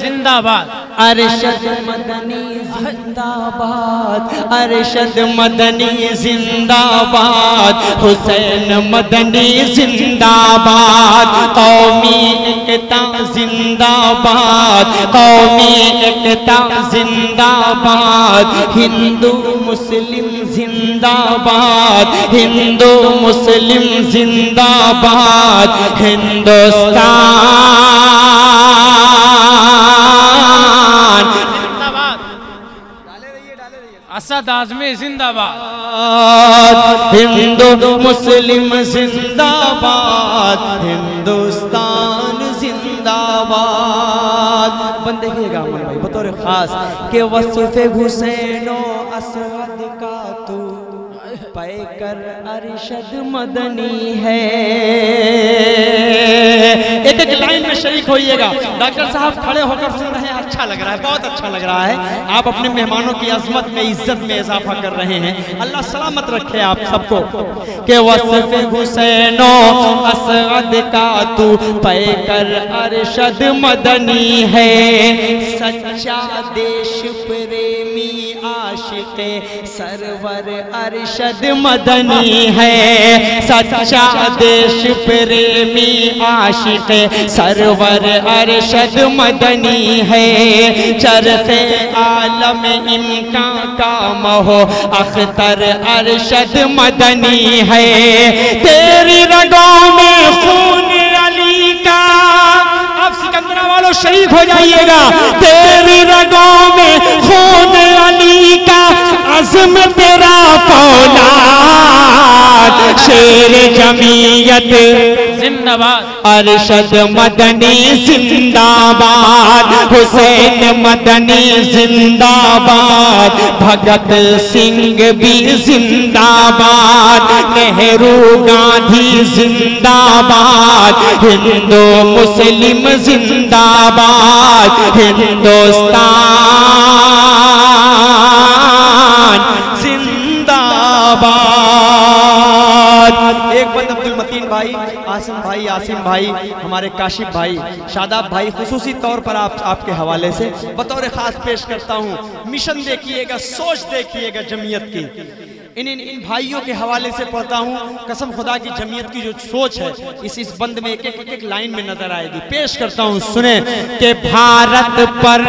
जिंदाबाद। अरशद मदनी जिंदाबाद, अरशद मदनी जिंदाबाद। हुसैन मदनी जिंदाबाद। कौमी एकता जिंदाबाद, कौमी एकता जिंदाबाद। हिंदू मुस्लिम जिंदाबाद, हिंदू मुस्लिम जिंदाबाद। असद आज़मी जिंदाबाद। हिंदू मुस्लिम जिंदाबाद, हिंदुस्तान जिंदाबाद। बंद देखिएगा अमन भाई बतौर खास के वस्फ़े हुसैनो असद का तू पैकर अरशद मदनी है। एक एक लाइन में शरीक होइएगा। डॉक्टर साहब खड़े होकर सुन रहे हैं, अच्छा लग रहा है, बहुत अच्छा लग रहा है। आप अपने मेहमानों की अजमत में, इज्जत में इजाफा कर रहे हैं। अल्लाह सलामत रखे आप सबको। के वस्फ़े हुसैनो असद का तू पैकर अरशद मदनी है। सच्चा देश प्रेमी आशिक़े सरवर अरशद मदनी है। सच्चा देश प्रेमी आशिक़े सरवर अरशद मदनी है। चरख़े आलम इनका काम हो अख्तर अरशद मदनी है। तेरी रगों में खून अली का, आप सिकंदरा वालों शरीक हो जाइएगा। तेरी रगों में खून अली का, अज़्म तेरा फौलाद। शेर जमीयत जिंदाबाद, अरशद मदनी जिंदाबाद। हुसैन मदनी जिंदाबाद। भगत सिंह भी जिंदाबाद। नेहरू गांधी जिंदाबाद। हिंदू मुस्लिम जिंदाबाद। हिंदुस्तान जिंदाबाद। एक बंद अब्दुल मतीन भाई, आसिम भाई, आसिम भाई, हमारे काशिफ भाई, शादाब भाई, खुसूसी तौर पर आपके हवाले से बतौर खास पेश करता हूँ। मिशन देखिएगा, सोच देखिएगा जमीयत की। इन भाइयों के हवाले से पढ़ता हूँ। कसम खुदा की जमीयत की जो सोच है इस बंद में एक लाइन में नजर आएगी। पेश करता हूँ, सुने। के भारत पर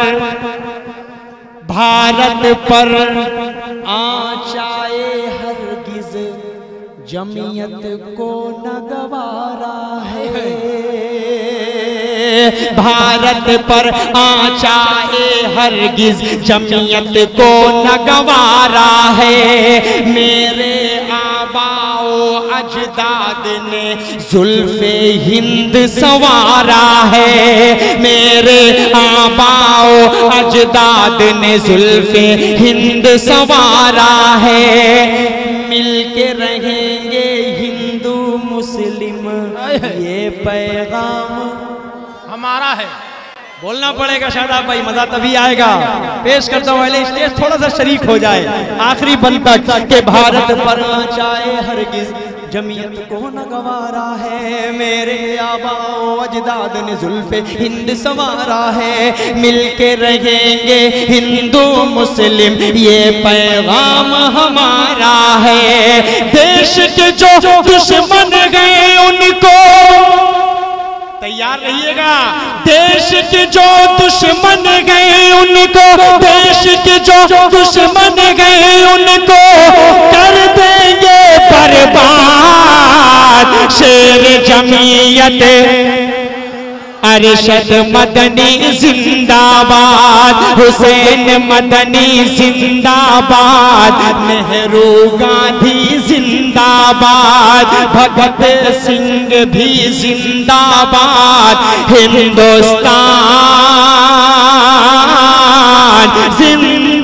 आचाए हरगिज़ जमीयत को न गवारा है। भारत पर आचाए हरगिज़ जमीयत को न गवारा है। मेरे आबाओ अजदाद ने जुल्फ़े हिंद संवारा है। मेरे आबाओ अजदाद ने जुल्फ़े हिंद संवारा है। मिलके रहेंगे हिंदू मुस्लिम, ये पैगाम हमारा है। बोलना पड़ेगा शादाब भाई, मजा तभी आएगा। पेश करता हूँ, पहले स्टेज थोड़ा सा शरीक हो जाए आखिरी बंद तक। के भारत पर आचाए हरगिज़ जमीयत को न गवारा है, मेरे आबाओ अजदाद ने जुल्फे हिंद संवारा है। मिलके रहेंगे हिंदू मुस्लिम ये पैगाम हमारा है। देश के जो दुश्मन गए उनको, तैयार रहिएगा, देश के जो दुश्मन गए उनको, देश के जो दुश्मन गए उनको कर देंगे बर्बाद। शेर जमीयत अरशद मदनी जिंदाबाद, हुसैन मदनी जिंदाबाद, नेहरू गांधी जिंदाबाद, भगत सिंह भी जिंदाबाद, हिंदुस्तान जिंदाबाद।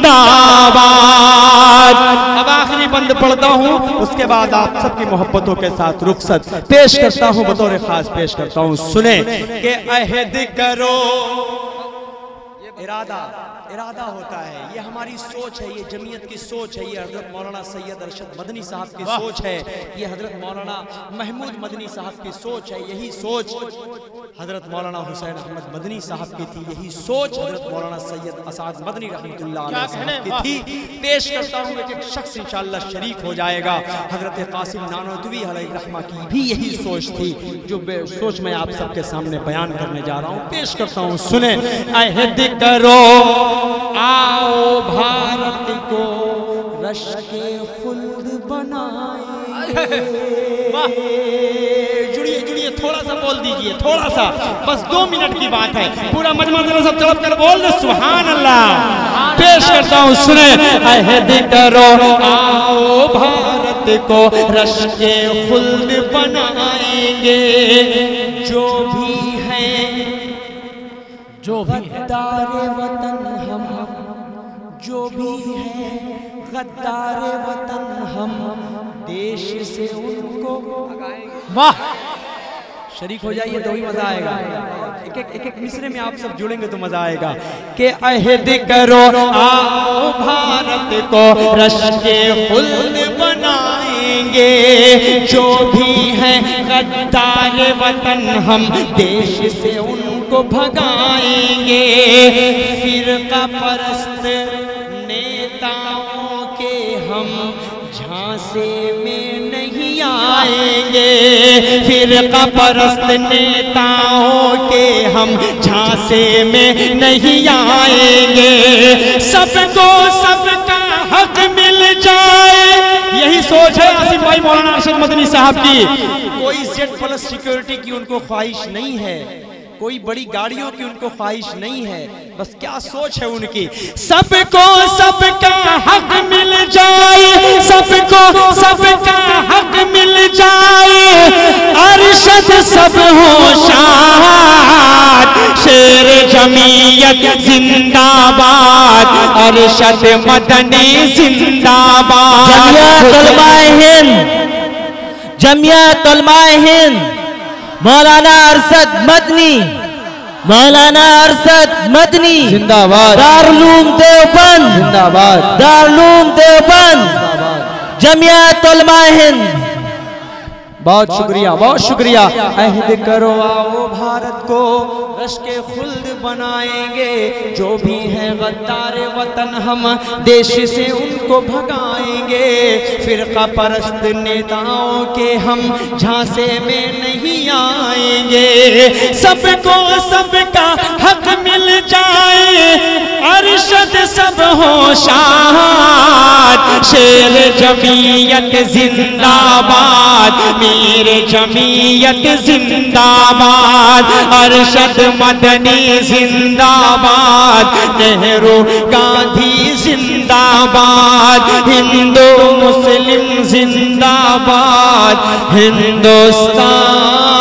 अब आखिरी बंद पढ़ता हूँ, उसके बाद आप सबकी मोहब्बतों के साथ रुखसत पेश करता हूँ, बतौर खास पेश करता हूँ। सुने कि अहद करो, इरादा होता है, ये हमारी सोच है, ये जमीयत की सोच है, ये हजरत मौलाना सैयद अरशद मदनी साहब की सोच है, ये हजरत मौलाना महमूद मदनी साहब की सोच है, यही सोच हजरत मौलाना हुसैन अहमद मदनी साहब की थी, यही सोच हजरत मौलाना सैयद असाद मदनी रहमतुल्लाह अलैह साहब की थी। पेश करता हूँ, एक शख्स इंशाअल्लाह शरीक हो जाएगा, हजरत कासिम नानोतवी अलैहि रहमा की भी यही सोच थी, जो सोच मैं आप सबके सामने बयान करने जा रहा हूँ। पेश करता हूँ, सुने। अहद करो आओ भारत को रश्के खुल्द बनाए। जुड़िए जुड़िए, थोड़ा सा बोल दीजिए, थोड़ा सा, बस 2 मिनट की बात है। पूरा मजमा जरा सब तड़प कर बोल दे सुभान अल्लाह। पेश करता हूँ, सुने। अहद करो आओ भारत को रश्के खुल्द बनाएंगे, जो भी है गद्दारे वतन हम, जो भी है गद्दारे वतन हम, देश से उनको वाह शरीक हो जाइए तो ही मजा आएगा। एक मिसरे में आप सब जुड़ेंगे तो मजा आएगा। कि अहद करो आओ भारत को रश्के खुल्द बनाएंगे, जो भी है गद्दार वतन हम, देश से उनको भगाएंगे। फिरका परस्त नेताओं के हम झांसे में नहीं आएंगे, फिरका परस्त नेताओं के हम झांसे में नहीं आएंगे। सबको सबका हक मिल जाए, यही सोच है आसिफ भाई मौलाना अरशद मदनी साहब की। कोई Z+ सिक्योरिटी की उनको ख्वाहिश नहीं है, कोई बड़ी गाड़ियों की उनको ख्वाहिश नहीं है, बस क्या सोच है उनकी, सबको सबका हक मिल जाए, सबको सबका हक मिल जाए। अरशद सब होशात, शेर जमीयत जिंदाबाद, अरशद मदनी जिंदाबाद। जमियत उलमाए हिंद, जमियत उलमाए हिंद, मौलाना अरशद मदनी, मौलाना अरशद मदनी जिंदाबाद। दारुल उलूम देवबंद जिंदाबाद, दारुल उलूम देवबंद, जमियत उलमाए हिंद। बहुत शुक्रिया, बहुत शुक्रिया। अहद करो आओ भारत को रश्के खुल्द बनाएंगे, जो भी है गद्दार वतन हम देश से उनको भगाएंगे। फिरका परस्त नेताओं के हम झांसे में नहीं आएंगे, सबको सबका हक मिल जाए। अरशद सब होशात, शेर जमीयत जिंदाबाद, मीर जमीयत जिंदाबाद, अरशद मदनी जिंदाबाद, नेहरू गांधी जिंदाबाद, हिंदू मुस्लिम जिंदाबाद, हिंदुस्तान